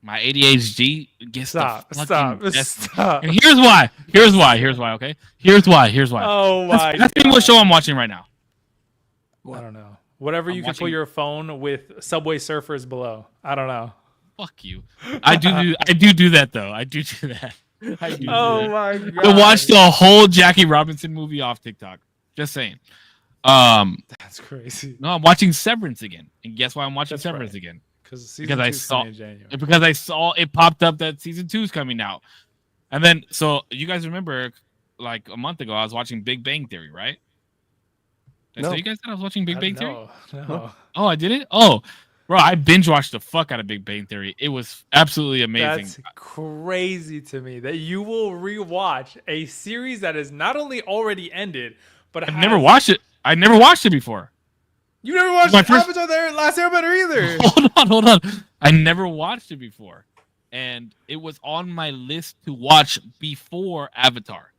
my ADHD gets Stop. the fucking best. Stop. And here's why. Okay. Here's why. Oh my Ask me what show I'm watching right now. I don't know. Whatever I'm you can watching- put your phone with Subway Surfers below. I don't know. Fuck you. I do that though. I do that. I do that. my god. I watched the whole Jackie Robinson movie off TikTok. Just saying. That's crazy. No, I'm watching Severance again. And guess why I'm watching That's Severance right. again? Because I saw it popped up that season 2 is coming out. And then so you guys remember like a month ago I was watching Big Bang Theory, right? Did I No. tell you guys that I was watching Big Bang Theory? No. Oh, I didn't? Oh, bro, I binge watched the fuck out of Big Bang Theory. It was absolutely amazing. That's crazy to me that you will rewatch a series that is not only already ended, but I've never watched it. I never watched it before. You never watched My first- Avatar: The Last Airbender either. Hold on. I never watched it before. And it was on my list to watch before Avatar.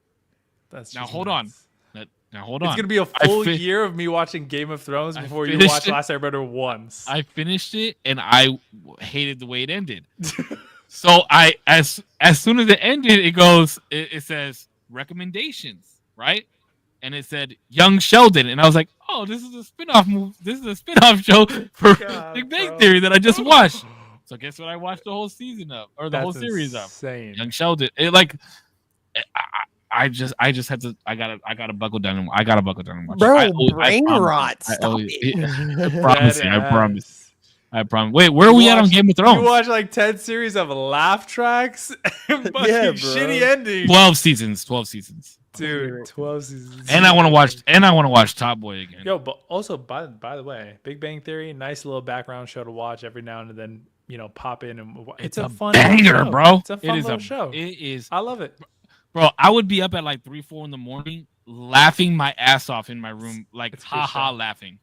That's Now just hold on. nuts. Now hold on. It's gonna be a I full fi- year of me watching Game of Thrones I before you finished watch it. Last Airbender once. I finished it and I hated the way it ended. So as soon as it ended, it says recommendations, right? And it said Young Sheldon, and I was like, oh, this is a spinoff movie. This is a spinoff show for God, Big Bang bro. Theory that I just watched. So guess what? I watched the whole season of, or the whole That's series of insane. Young Sheldon. It like, I just had to. I gotta buckle down and watch. Bro, it. brain rot. I Stop always- it. I promise you. I promise. I promise. Wait, where are we at on Game of You Thrones? watch like 10 series of laugh tracks and fucking Yeah, bro. shitty endings. 12 seasons. 12 seasons. Dude, 12 seasons. And I want to watch Top Boy again. Yo, but also by the way, Big Bang Theory, nice little background show to watch every now and then. You know, pop in and it's a fun banger, show. bro. It's a fun little show. It is, I love it. bro. I would be up at like 3-4 in the morning, laughing my ass off in my room, like It's a good ha, show. laughing.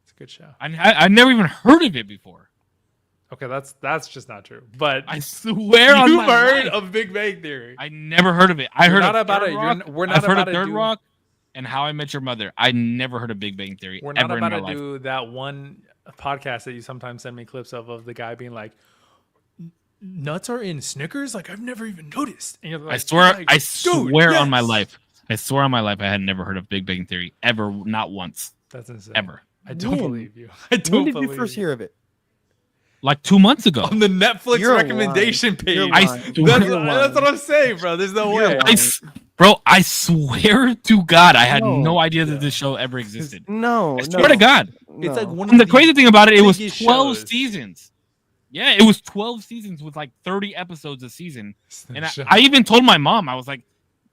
It's a good show. I never even heard of it before. Okay, that's just not true. But I swear on you've my heard life. of Big Bang Theory. I never heard of it. I You're heard not of about Third it. You're Rock. we're not I've heard about of to Third do. Rock and How I Met Your Mother. I never heard of Big Bang Theory We're not ever in about my to life. do that one podcast that you sometimes send me clips of the guy being like, nuts are in Snickers? Like, I've never even noticed. And you're like, I swear, like, I dude, swear on my yes! life. I swear on my life, I had never heard of Big Bang Theory ever, not once, That's insane. ever. I don't When? believe you. I When don't did believe you first hear of it? Like 2 months ago. on the Netflix You're recommendation lying. page. You're I lying. swear- That's what I'm saying, bro. There's no You're way. lying. Bro, I swear to God, I had No. no idea that this show ever existed. No, I no. swear to God. It's like one And the of crazy thing about it, it was biggest 12 shows. seasons. Yeah, it was 12 seasons with like 30 episodes a season. And show. I even told my mom, I was like,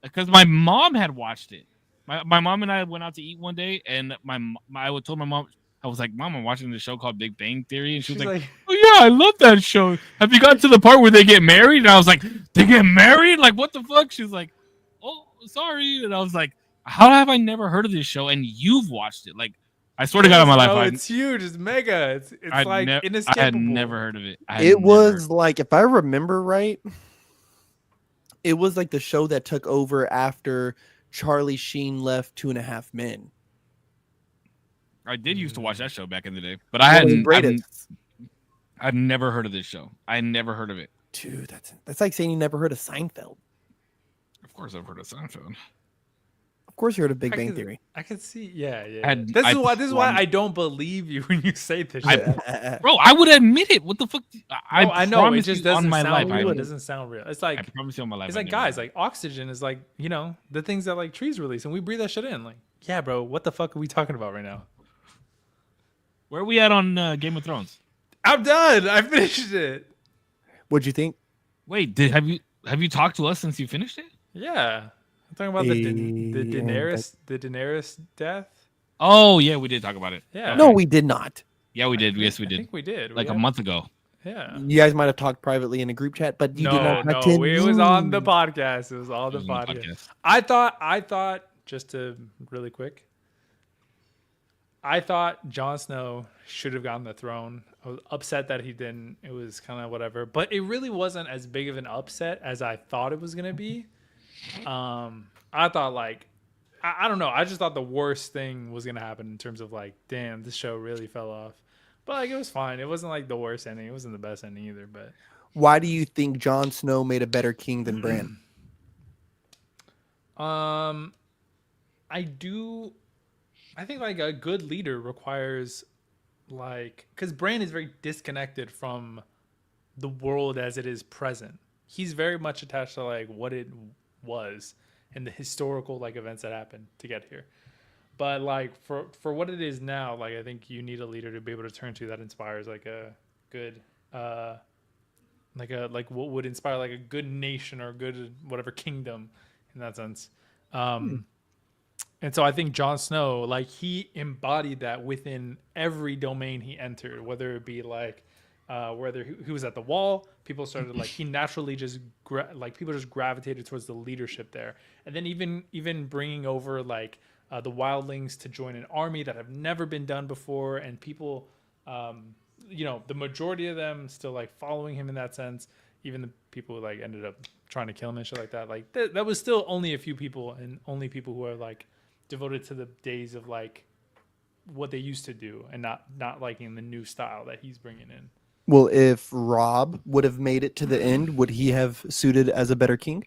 because my mom had watched it. My mom and I went out to eat one day, and I told my mom, I was like, Mom, I'm watching this show called Big Bang Theory. And she was She's like, like, oh, yeah, I love that show. Have you gotten to the part where they get married? And I was like, they get married? Like, what the fuck? She was like, oh, sorry. And I was like, how have I never heard of this show? And you've watched it. Like, I swear to God on my life, bro, it's huge. It's mega. It's like I inescapable. had never heard of it. It was like, if I remember right, it was like the show that took over after Charlie Sheen left 2.5 Men. I did used to watch that show back in the day, but I hadn't. I've never heard of this show. I never heard of it. Dude, that's like saying you never heard of Seinfeld. Of course, I've heard of Seinfeld. Of course, you heard of Big I Bang could- Theory. I can see. Yeah. Had- This I is why promise- I don't believe you when you say this I- shit. Bro, I would admit it. What the fuck? I know it promise just you on doesn't my sound life, real. I It doesn't sound real. It's I like promise you on my life. it's I like never guys, heard like oxygen is like, you know, the things that like trees release, and we breathe that shit in. Like, yeah, bro, what the fuck are we talking about right now? Where are we at on Game of Thrones? I'm done. I finished it. What'd you think? Wait, have you talked to us since you finished it? Yeah, I'm talking about the Yeah, Daenerys death. Oh yeah, we did talk about it. Yeah. No, we did not. Yeah, we did. Yes, we I did. think we did. Like We a had- month ago. Yeah. You guys might have talked privately in a group chat, but you did not talk to It was on the me. podcast. It was on the It was on the podcast. podcast. I thought just to really quick. I thought Jon Snow should have gotten the throne. I was upset that he didn't. It was kind of whatever, but it really wasn't as big of an upset as I thought it was gonna be. I thought like, I don't know. I just thought the worst thing was gonna happen in terms of like, damn, this show really fell off. But like, it was fine. It wasn't like the worst ending. It wasn't the best ending either. But Why do you think Jon Snow made a better king than Bran? I think like a good leader requires like, because Bran is very disconnected from the world as it is present. He's very much attached to like what it was and the historical like events that happened to get here. But like for what it is now, like I think you need a leader to be able to turn to that inspires like a good like what would inspire like a good nation or a good whatever kingdom in that sense. And so I think Jon Snow, like he embodied that within every domain he entered, whether it be like whether he was at the wall, people started like he naturally just people just gravitated towards the leadership there, and then even bringing over like the wildlings to join an army that have never been done before, and people, the majority of them still like following him in that sense. Even the people who like ended up trying to kill him and shit like that, like that was still only a few people, and only people who are like devoted to the days of like what they used to do, and not liking the new style that he's bringing in. Well, if Rob would have made it to the end, would he have suited as a better king?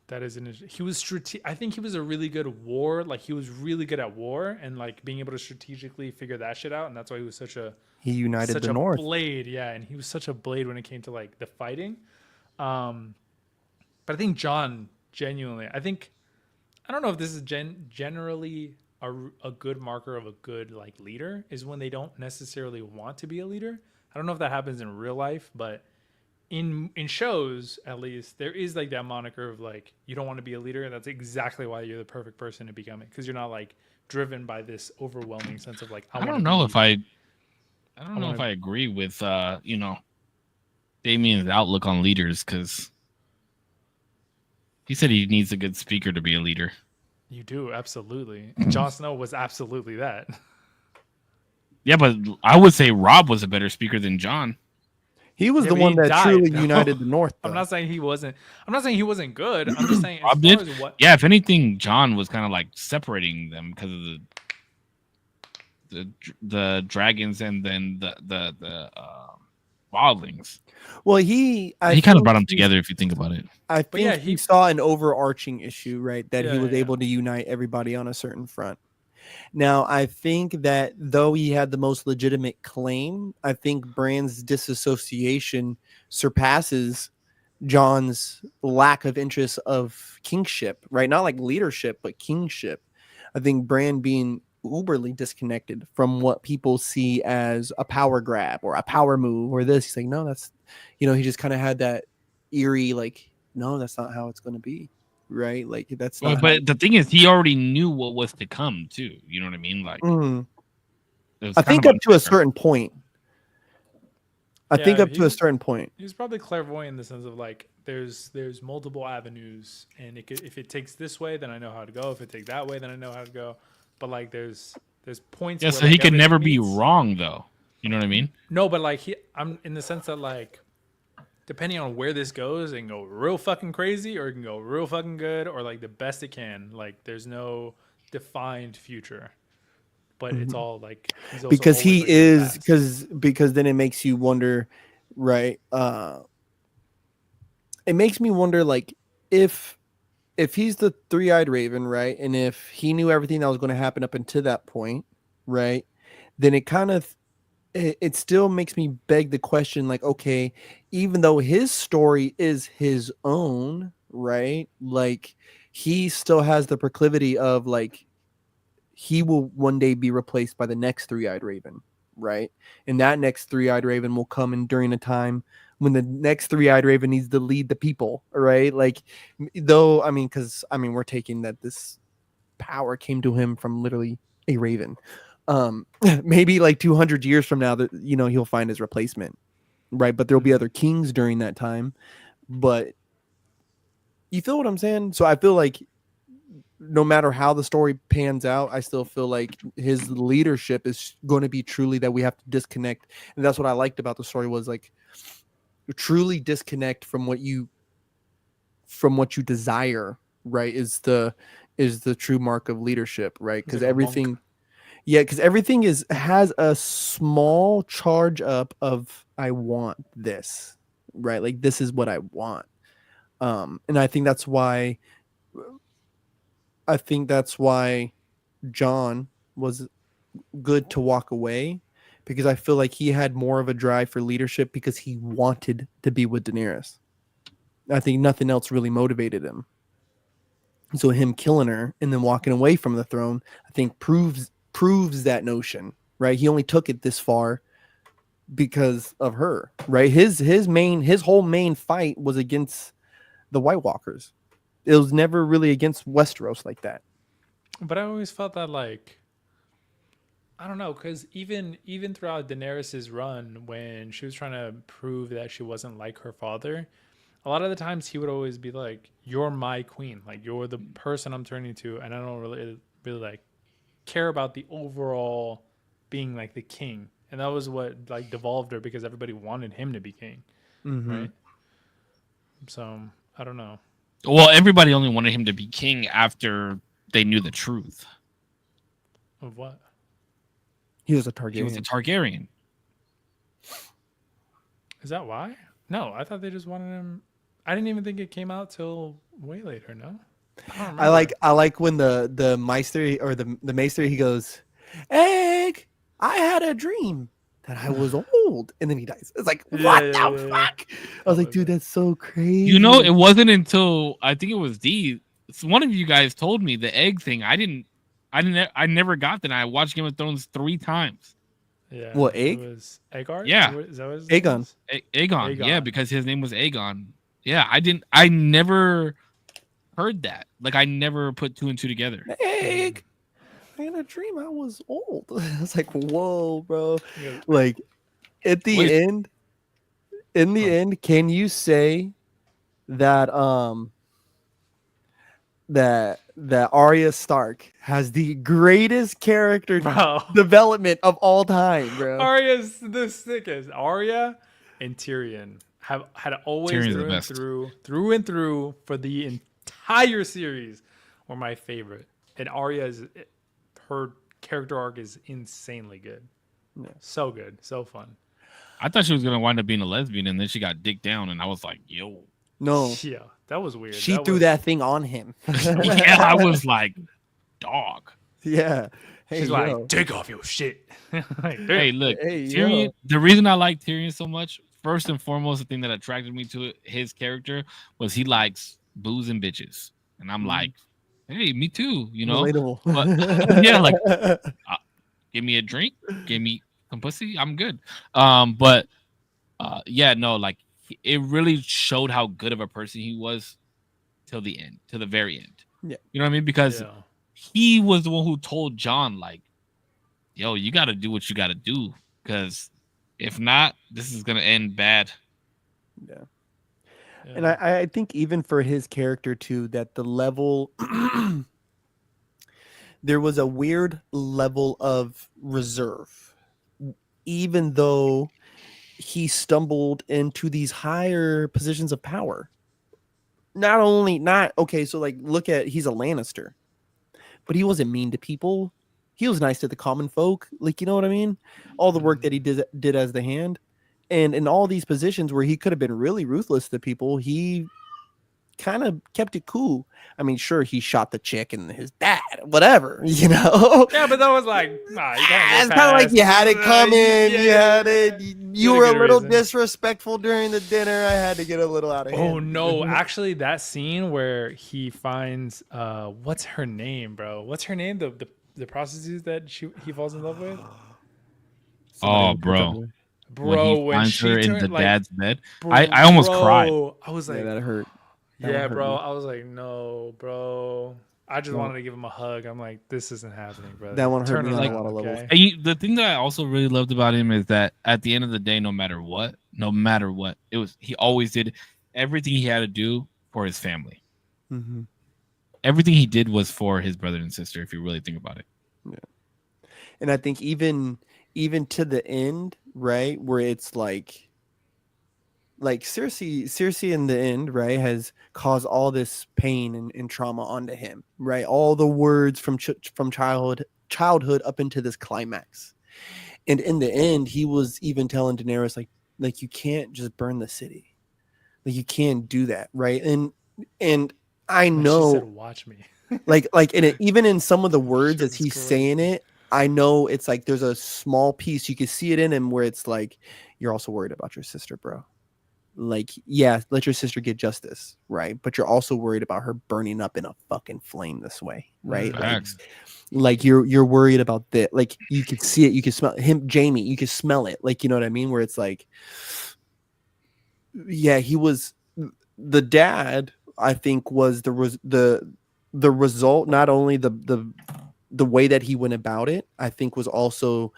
That is he was I think he was a really good war. Like he was really good at war and like being able to strategically figure that shit out. And that's why he was such a North. blade. Yeah. And he was such a blade when it came to like the fighting. But I think John genuinely, I don't know if this is generally a good marker of a good like leader is when they don't necessarily want to be a leader. I don't know if that happens in real life, but in shows at least there is like that moniker of like you don't want to be a leader, and that's exactly why you're the perfect person to become it, because you're not like driven by this overwhelming sense of like I don't know if I agree with Damien's outlook on leaders, because he said he needs a good speaker to be a leader. You do, absolutely. Jon Snow was absolutely that. Yeah, but I would say Rob was a better speaker than Jon. He was Yeah, the but one he that died, truly though. united the North. I'm though. not saying he wasn't. I'm not saying he wasn't good. I'm just saying as Rob far did? as what. Yeah, if anything, Jon was kind of like separating them because of the dragons and then the wildlings. Well, he He kind of think brought them he- together if you think about it. I think yeah, he he- saw an overarching issue, right? That Yeah, he was yeah. able to unite everybody on a certain front. Now, I think that though he had the most legitimate claim, I think Bran's disassociation surpasses John's lack of interest of kingship, right? Not like leadership, but kingship. I think Bran being uberly disconnected from what people see as a power grab or a power move or this. He's like, no, that's, he just kind of had that eerie, like, no, that's not how it's going to be. Right. Like that's not. But the thing is, he already knew what was to come too. You know what I mean? Like, Mhm. it was I kind think of up to a certain point. I think Yeah, up to a certain point. He was probably clairvoyant in the sense of like there's multiple avenues, and if it takes this way, then I know how to go. If it takes that way, then I know how to go. But like there's points. Yeah, where, so like, he could everything never be meets. wrong though. You know what I mean? No, but like I'm in the sense that like depending on where this goes, it can go real fucking crazy, or it can go real fucking good, or like the best it can. Like there's no defined future, but it's all like he's also Because he always looking at the is past. because then it makes you wonder, right? It makes me wonder, like, if he's the three-eyed raven, right, and if he knew everything that was going to happen up until that point, right, then it still makes me beg the question, like, okay, even though his story is his own, right, like he still has the proclivity of like he will one day be replaced by the next three-eyed raven, right? And that next three-eyed raven will come in during a time when the next three-eyed raven needs to lead the people, right? Like, though, I mean, because we're taking that this power came to him from literally a raven. Maybe like 200 years from now that he'll find his replacement, right? But there'll be other kings during that time. But you feel what I'm saying? So I feel like no matter how the story pans out, I still feel like his leadership is going to be truly that we have to disconnect. And that's what I liked about the story was like truly disconnect from what you desire, right? Is the true mark of leadership, right? Because like a monk. everything has a small charge up of I want this, right? Like this is what I want. And I think that's why Jon was good to walk away, because I feel like he had more of a drive for leadership because he wanted to be with Daenerys. I think nothing else really motivated him. So him killing her and then walking away from the throne, I think proves that notion, right? He only took it this far because of her, right? His whole main fight was against the White Walkers. It was never really against Westeros like that. But I always felt that like I don't know, because even throughout Daenerys's run, when she was trying to prove that she wasn't like her father, a lot of the times he would always be like, "You're my queen, like you're the person I'm turning to," and I don't really like care about the overall being like the king, and that was what like devolved her because everybody wanted him to be king, right? So I don't know. Well, everybody only wanted him to be king after they knew the truth. Of what? He was a He was a Targaryen. Targaryen. Is that why? No, I thought they just wanted him. I didn't even think it came out till way later. No, I like when the Meister or the Maester, he goes, "Egg, I had a dream that I was old," and then he dies. It's like, what the fuck? I was like, dude, that's so crazy. It wasn't until I think it was one of you guys told me the egg thing. I didn't I never got that. I watched Game of Thrones 3 times. Yeah. What, It Egg? was Aegar? Yeah. Is that what his name Aegon. was? Aegon. Yeah, Aegon. because his name was Aegon. Yeah, I never heard that. Like I never put 2 and 2 together. Egg. I had a dream I was old. I was like, whoa, bro. Yeah. Like at the Wait. end, in the end, can you say that that Arya Stark has the greatest character Bro. development of all time, bro? Arya's the sickest. Arya and Tyrion had always Tyrion's the through and best. through and through for the entire series were my favorite. And Arya's her character arc is insanely good. Yeah. So good, so fun. I thought she was gonna wind up being a lesbian, and then she got dicked down, and I was like, "Yo." No, Yeah, that was weird. she threw that thing on him. Yeah, I was like, "Dog." Yeah. Hey, She's yo. like, take off your shit. Like, Hey, look, Hey, Tyrion. yo. The reason I like Tyrion so much, first and foremost, the thing that attracted me to his character was he likes booze and bitches, and I'm like, "Hey, me too," you know. Relatable. But yeah, like, give me a drink, give me some pussy, I'm good. But yeah, no, like it really showed how good of a person he was till the end, to the very end. Yeah. You know what I mean? Because yeah. he was the one who told John, like, yo, you got to do what you got to do, because if not, this is gonna end bad. Yeah. Yeah. And I think even for his character too, that the level there was a weird level of reserve, even though he stumbled into these higher positions of power. Not okay, so like look at, he's a Lannister, but he wasn't mean to people. He was nice to the common folk. Like, you know what I mean? All the work that he did as the Hand. And in all these positions where he could have been really ruthless to people, he kind of kept it cool. I mean, sure, he shot the chick and his dad, whatever, you know. Yeah, but that was like, nah, you can't It's kind of like you had it come in. Yeah, You had it. You were a good little reason. disrespectful during the dinner. I had to get a little out of hand. Oh no! Actually, that scene where he finds what's her name, bro? What's her name? The prostitute that he falls in love with, Oh, bro. bro. When he When finds she her in turned, the like, dad's bed, I almost cried. bro, I was Yeah, like, that hurt. That yeah, one hurt bro. me. I was like, no, bro. I just No. wanted to give him a hug. I'm like, this isn't happening, bro. That one hurt Turn me it on a around, lot of levels. okay? And the thing that I also really loved about him is that at the end of the day, no matter what, he always did everything he had to do for his family. Mhm. Everything he did was for his brother and sister, if you really think about it. And I think even to the end, right, where it's like Cersei in the end, right, has caused all this pain and trauma onto him, right? All the words from childhood up into this climax. And in the end, he was even telling Daenerys, like you can't just burn the city. Like you can't do that, right? And I When she know, said, watch me. like in it, even in some of the words as Shit he's was saying it, I know it's like there's a small piece you can see it in him where it's like you're also worried about your sister, bro. Like, yeah, let your sister get justice, right? But you're also worried about her burning up in a fucking flame this way, right? Facts. Like you're worried about that. Like you could see it, you can smell him, Jamie, you can smell it. Like, you know what I mean? Where it's like, yeah, he was the dad. I think was the result. Not only the way that he went about it, I think was also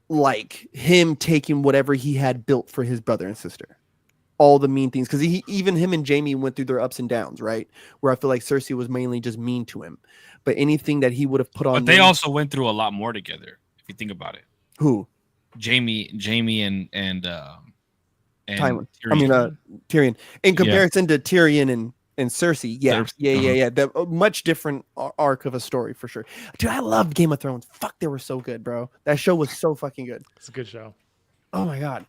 like him taking whatever he had built for his brother and sister, all the mean things, because even him and Jamie went through their ups and downs, right? Where I feel like Cersei was mainly just mean to him, but anything that he would have put on, But they them- also went through a lot more together, if you think about it. who Jamie and Tywin. Tyrion. I mean, Tyrion. In comparison to Tyrion and Cersei, yeah, Cersei, yeah. The much different arc of a story for sure. Dude, I loved Game of Thrones. Fuck, they were so good, bro. That show was so fucking good. It's a good show. Oh my god.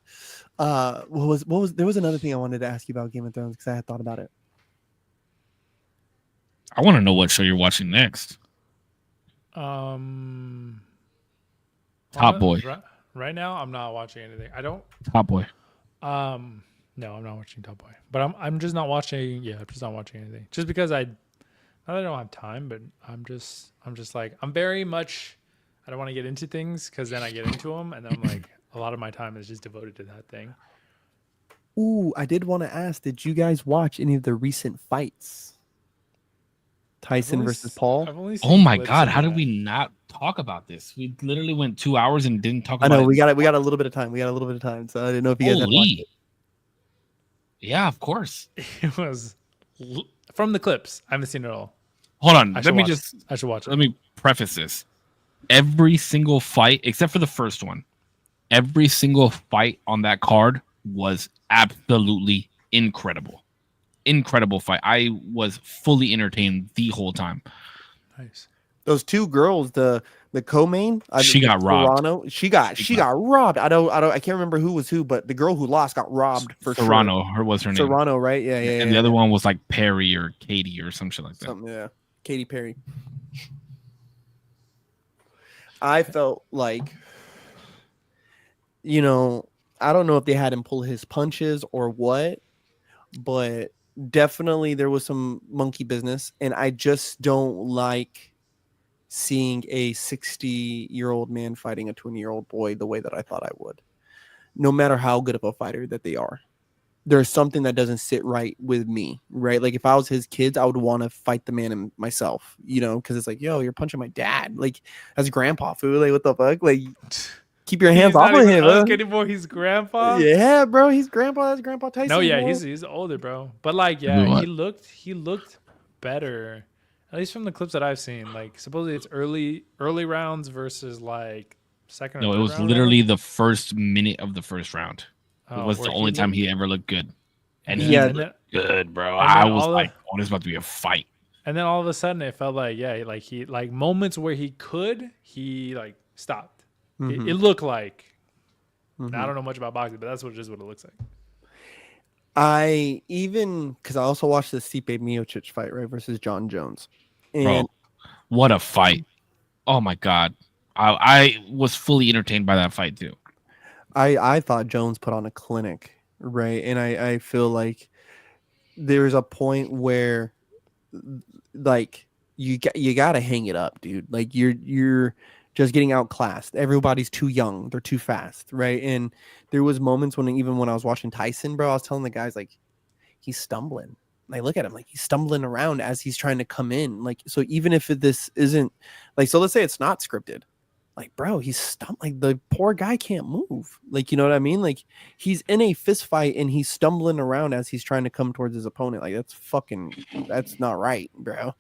What was there was another thing I wanted to ask you about Game of Thrones because I had thought about it. I want to know what show you're watching next. Top Boy. Right now, I'm not watching anything. I don't. Top Boy. No, I'm not watching Top Boy. But I'm just not watching. Yeah, I'm just not watching anything. Just because I don't have time, but I'm just like I'm very much. I don't want to get into things because then I get into them, and then I'm like, a lot of my time is just devoted to that thing. Ooh, I did want to ask, did you guys watch any of the recent fights? Tyson versus Paul? I've only Oh seen my clips god, of how did that. we not talk about this? We literally went 2 hours and didn't talk I about know it. we got a little bit of time. So I didn't know if you guys had watched Holy. it. Yeah, of course. It was from the clips. I haven't seen it all. Hold on. I should Let watch it. me preface this. Every single fight, except for the first one, every single fight on that card was absolutely incredible. Incredible fight. I was fully entertained the whole time. Nice. Those two girls, the co-main, She got robbed. Serrano, she got robbed. I can't remember who was who, but the girl who lost got robbed for Serrano, sure. her was her name. Serrano, right? Yeah. And the other one was like Perry or Katie or some shit like that. Something, yeah. Katy Perry. I felt like, I don't know if they had him pull his punches or what, but definitely there was some monkey business, and I just don't like seeing a 60-year-old man fighting a 20-year-old boy the way that I thought I would, no matter how good of a fighter that they are. There's something that doesn't sit right with me, right? Like if I was his kids, I would want to fight the man and myself, because it's like, yo, you're punching my dad, like as grandpa, fool. Like what the fuck? Like keep your hands off of him, bro. Anymore. He's grandpa. Yeah, bro. He's grandpa. That's Grandpa Tyson. No, yeah, bro. he's older, bro. But like, yeah, What? he looked better, at least from the clips that I've seen. Like supposedly it's early rounds versus like second. No, or it third was round literally the first minute of the first round. It was where the only he time looked- he ever looked good. And then- he Yeah. and then, good, bro. and I then was all like, oh, this is about to be a fight. and then all of a sudden it felt like, yeah, like he like moments where he like stopped. Mhm. It looked like. Mhm. I don't know much about boxing, but that's what it looks like. I even because I also watched the Stipe Miocic fight, right, versus John Jones, and Bro, what a fight. Oh my god. I was fully entertained by that fight too. I thought Jones put on a clinic, right? And I feel like there's a point where like you got to hang it up, dude. Like you're just getting outclassed. Everybody's too young. They're too fast, right? And there was moments when even when I was watching Tyson, bro, I was telling the guys like he's stumbling. Like look at him, like he's stumbling around as he's trying to come in. Like so even if this isn't like so let's say it's not scripted. Like, bro, he's like the poor guy can't move. Like, you know what I mean? Like he's in a fist fight and he's stumbling around as he's trying to come towards his opponent. Like that's not right, bro.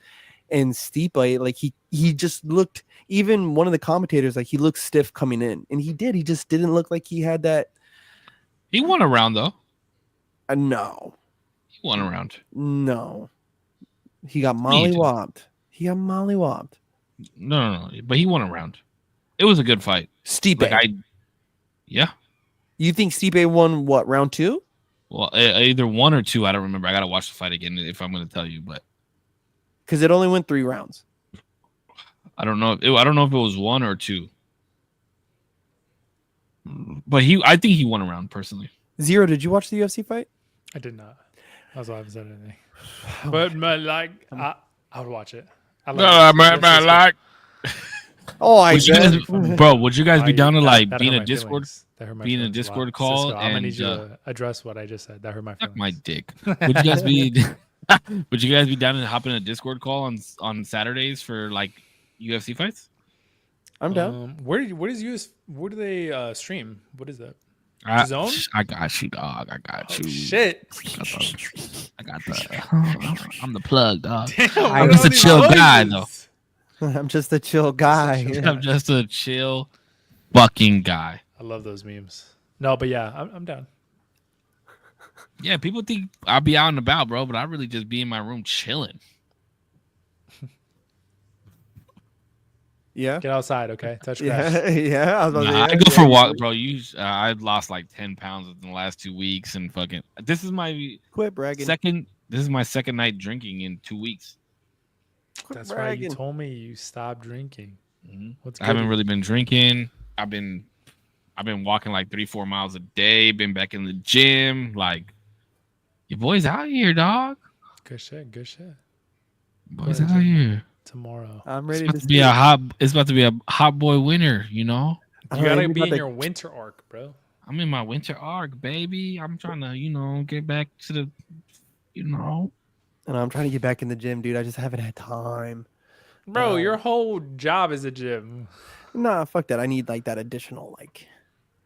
And Stipe, like he just looked, even one of the commentators, like he looked stiff coming in. And he just didn't look like he had that. He won a round though. No. He won a round. No. He got He did. mollywopped. No. But he won a round. It was a good fight. Stipe. Yeah. You think Stipe won what, round 2? Well, either 1 or 2. I don't remember. I gotta watch the fight again if I'm gonna tell you. But Because it only went 3 rounds. I don't know. I don't know if it was 1 or 2. But I think he won a round personally. Zero, did you watch the UFC fight? I did not. That's why I haven't said anything. But I would watch it. I like Oh, I would you guess. guys, bro, would you guys be down to like that be in hurt a my Discord? feelings. That hurt my be in a feelings Discord lot. call Cisco, I'm gonna need you and, to address what I just said. That hurt my feelings. Suck my dick. Would you guys be would you guys be down to hop in a Discord call on Saturdays for like UFC fights? I'm down. Where do they stream? What is that? Zone? I got you, dog. I got you. Shit. I got the I'm the plug, dog. Damn, I'm what just are a these chill guy, noises? I'm just a chill guy. I'm just a chill fucking guy. I love those memes. No, but yeah, I'm down. Yeah, people think I'll be out and about, bro, but I really just be in my room chilling. Yeah. Get outside, okay? Touch grass. Yeah. Yeah. I was about to say, Nah, I yeah, go for yeah. a walk, bro. I've lost like 10 pounds in the last 2 weeks, and fucking. This is my Quit bragging. This is my second night drinking in 2 weeks. Quit That's right. You bragging. told me you stopped drinking. What's I haven't good? really been drinking. I've been walking like 3-4 miles a day. Been back in the gym. Like, your boy's out here, dog. Good shit. Good shit. Boys ahead, out Jim. here. Tomorrow. I'm It's ready about to to be see a it. hot. It's about to be a hot boy winter. You know. I You don't know, gotta maybe be about in the- your winter arc, bro. I'm in my winter arc, baby. I'm trying to, get back to the, And I'm trying to get back in the gym, dude. I just haven't had time. Bro, your whole job is a gym. Nah, fuck that. I need like that additional like.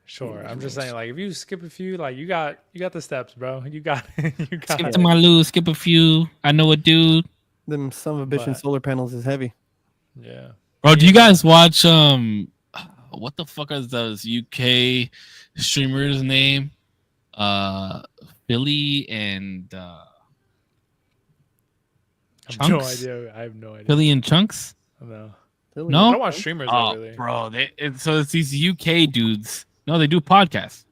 Sure. I'm just saying, like, if you skip a few, like you got the steps, bro. You got skip it. to my loo, skip a few. I know a dude. Them some of a bitch and But- solar panels is heavy. Yeah. Bro, do you guys watch what the fuck is those UK streamers name? Philly and I have no Chunks? idea. I have no idea. Philly and Chunks? No. No? I don't watch streamers though, Oh, really. bro, so it's these UK dudes. No, they do podcasts.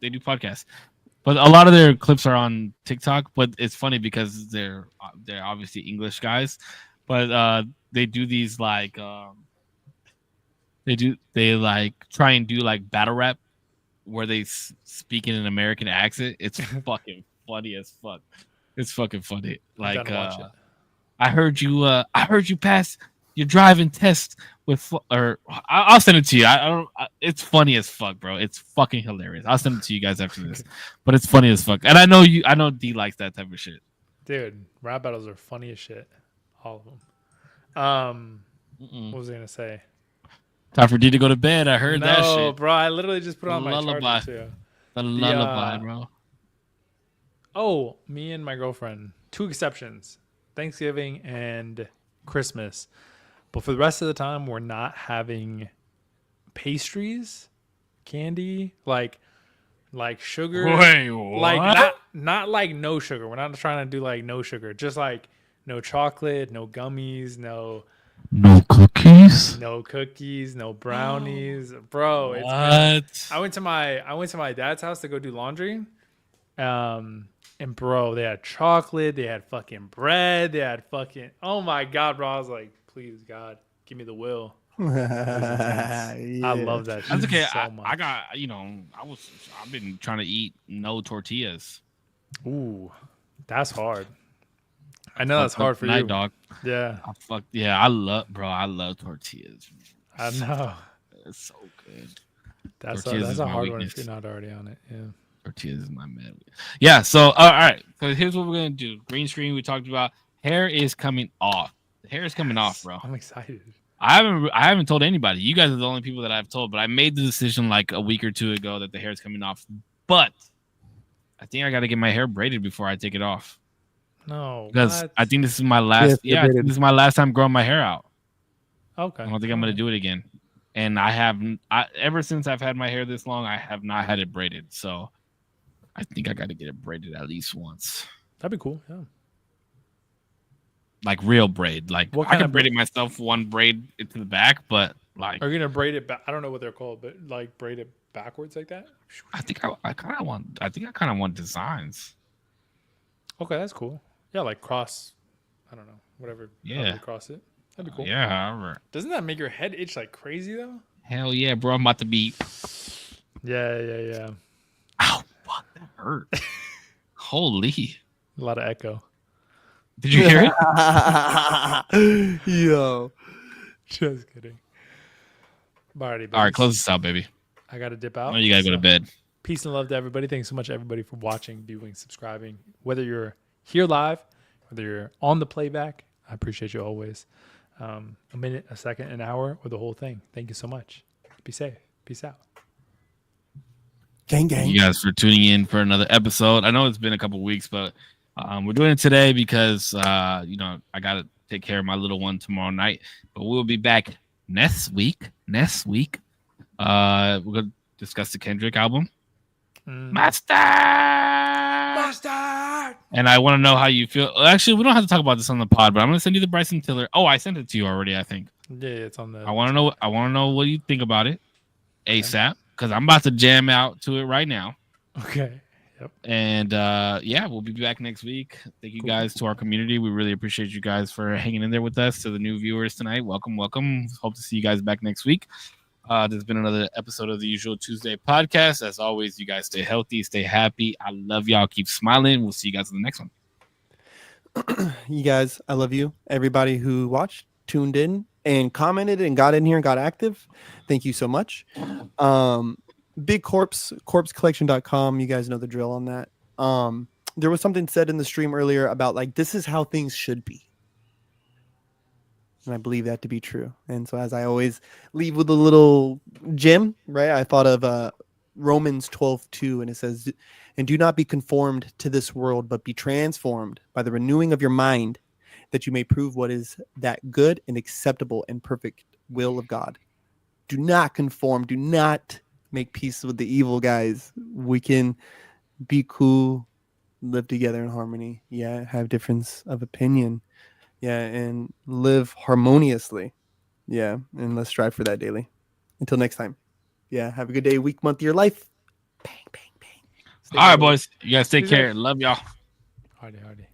But a lot of their clips are on TikTok. But it's funny because they're obviously English guys, but they do these like they like try and do like battle rap where they speak in an American accent. It's fucking funny as fuck. It's fucking funny. I'm Like down to watch it. I heard you pass your driving test with I'll send it to you. I don't. It's funny as fuck, bro. It's fucking hilarious. I'll send it to you guys after this. But it's funny as fuck. And I know D likes that type of shit. Dude, rap battles are funny as shit. All of them. What was I gonna say? Time for D to go to bed. I heard that No, shit. bro. I literally just put on my Lullaby. charger too. The lullaby, bro. Oh, me and my girlfriend. 2 exceptions: Thanksgiving and Christmas. But for the rest of the time, we're not having pastries, candy, like sugar. Wait, Like not like no sugar. We're not trying to do like no sugar. Just like no chocolate, no gummies, no cookies. cookies, no brownies. Bro, it's What? I went to my dad's house to go do laundry. And bro, they had chocolate, they had fucking bread, they had fucking, oh my god, bro. I was like, please God, give me the will. I love that shit That's okay. so much. I got I've been trying to eat no tortillas. Ooh, that's hard. I know that's hard for Night, you. dog. Yeah, I love tortillas. I know. It's so good. That's Tortillas is a my hard one weakness. if you're not already on it. Yeah. Tortillas is my man. Yeah, so all right. So here's what we're gonna do. Green screen we talked about. Hair is coming off. The hair is coming off, bro. I'm excited. I haven't told anybody. You guys are the only people that I've told, but I made the decision like a week or two ago that the hair is coming off. But I think I got to get my hair braided before I take it off No, because what? I think this is my last. Yeah, I think this is my last time growing my hair out. Okay. I don't think I'm gonna do it again. And ever since I've had my hair this long, I have not had it braided. So I think I got to get it braided at least once. That'd be cool. Yeah. Like real braid. Like What I kind can of braid it myself, one braid into the back, but like Are you gonna braid it back? I don't know what they're called, but like braid it backwards like that. I think I kind of want designs. Okay, that's cool. Yeah, like cross. I don't know, whatever. Yeah. however you cross it. That'd be cool. Yeah, however. Doesn't that make your head itch like crazy though? Hell yeah, bro. I'm about to be. Yeah. Ow, fuck, that hurt. Holy. A lot of echo. Did you hear it? Yo. Just kidding. Alrighty, All right, buddies. close this out, baby. I gotta dip I out. know you gotta go to so bed. Peace and love to everybody. Thanks so much, everybody, for watching, viewing, subscribing. Whether you're here live, whether you're on the playback, I appreciate you always. A minute, a second, an hour, or the whole thing. Thank you so much. Be safe. Peace out. Gang, Thank gang. you guys for tuning in for another episode. I know it's been a couple weeks, but we're doing it today because I gotta take care of my little one tomorrow night. But we'll be back next week. We're gonna discuss the Kendrick album. Master. And I want to know how you feel. Actually, we don't have to talk about this on the pod, but I'm gonna send you the Bryson Tiller. Oh, I sent it to you already, I think. Yeah, it's on the. I want to know what you think about it ASAP because I'm about to jam out to it right now. Okay. Yep. And we'll be back next week. Thank you guys to our community. We really appreciate you guys for hanging in there with us. To the new viewers tonight, welcome. Hope to see you guys back next week. There's been another episode of the Usual Tuesday podcast. As always, you guys stay healthy, stay happy. I love y'all. Keep smiling. We'll see you guys in the next one. You guys, I love you. Everybody who watched, tuned in, and commented and got in here and got active. Thank you so much. Big Corpse, corpsecollection.com. You guys know the drill on that. There was something said in the stream earlier about like this is how things should be. And I believe that to be true. And so as I always leave with a little gem, right? I thought of Romans 12:2, and it says, "And do not be conformed to this world, but be transformed by the renewing of your mind, that you may prove what is that good and acceptable and perfect will of God." Do not conform. Do not make peace with the evil, guys. We can be cool, live together in harmony. Yeah, have difference of opinion. Yeah, and live harmoniously. Yeah, and let's strive for that daily. Until next time. Yeah, have a good day, week, month of your life. Bang, bang, bang. Stay All right, healthy. boys. You guys take Peace out. care. Love y'all. Hardy.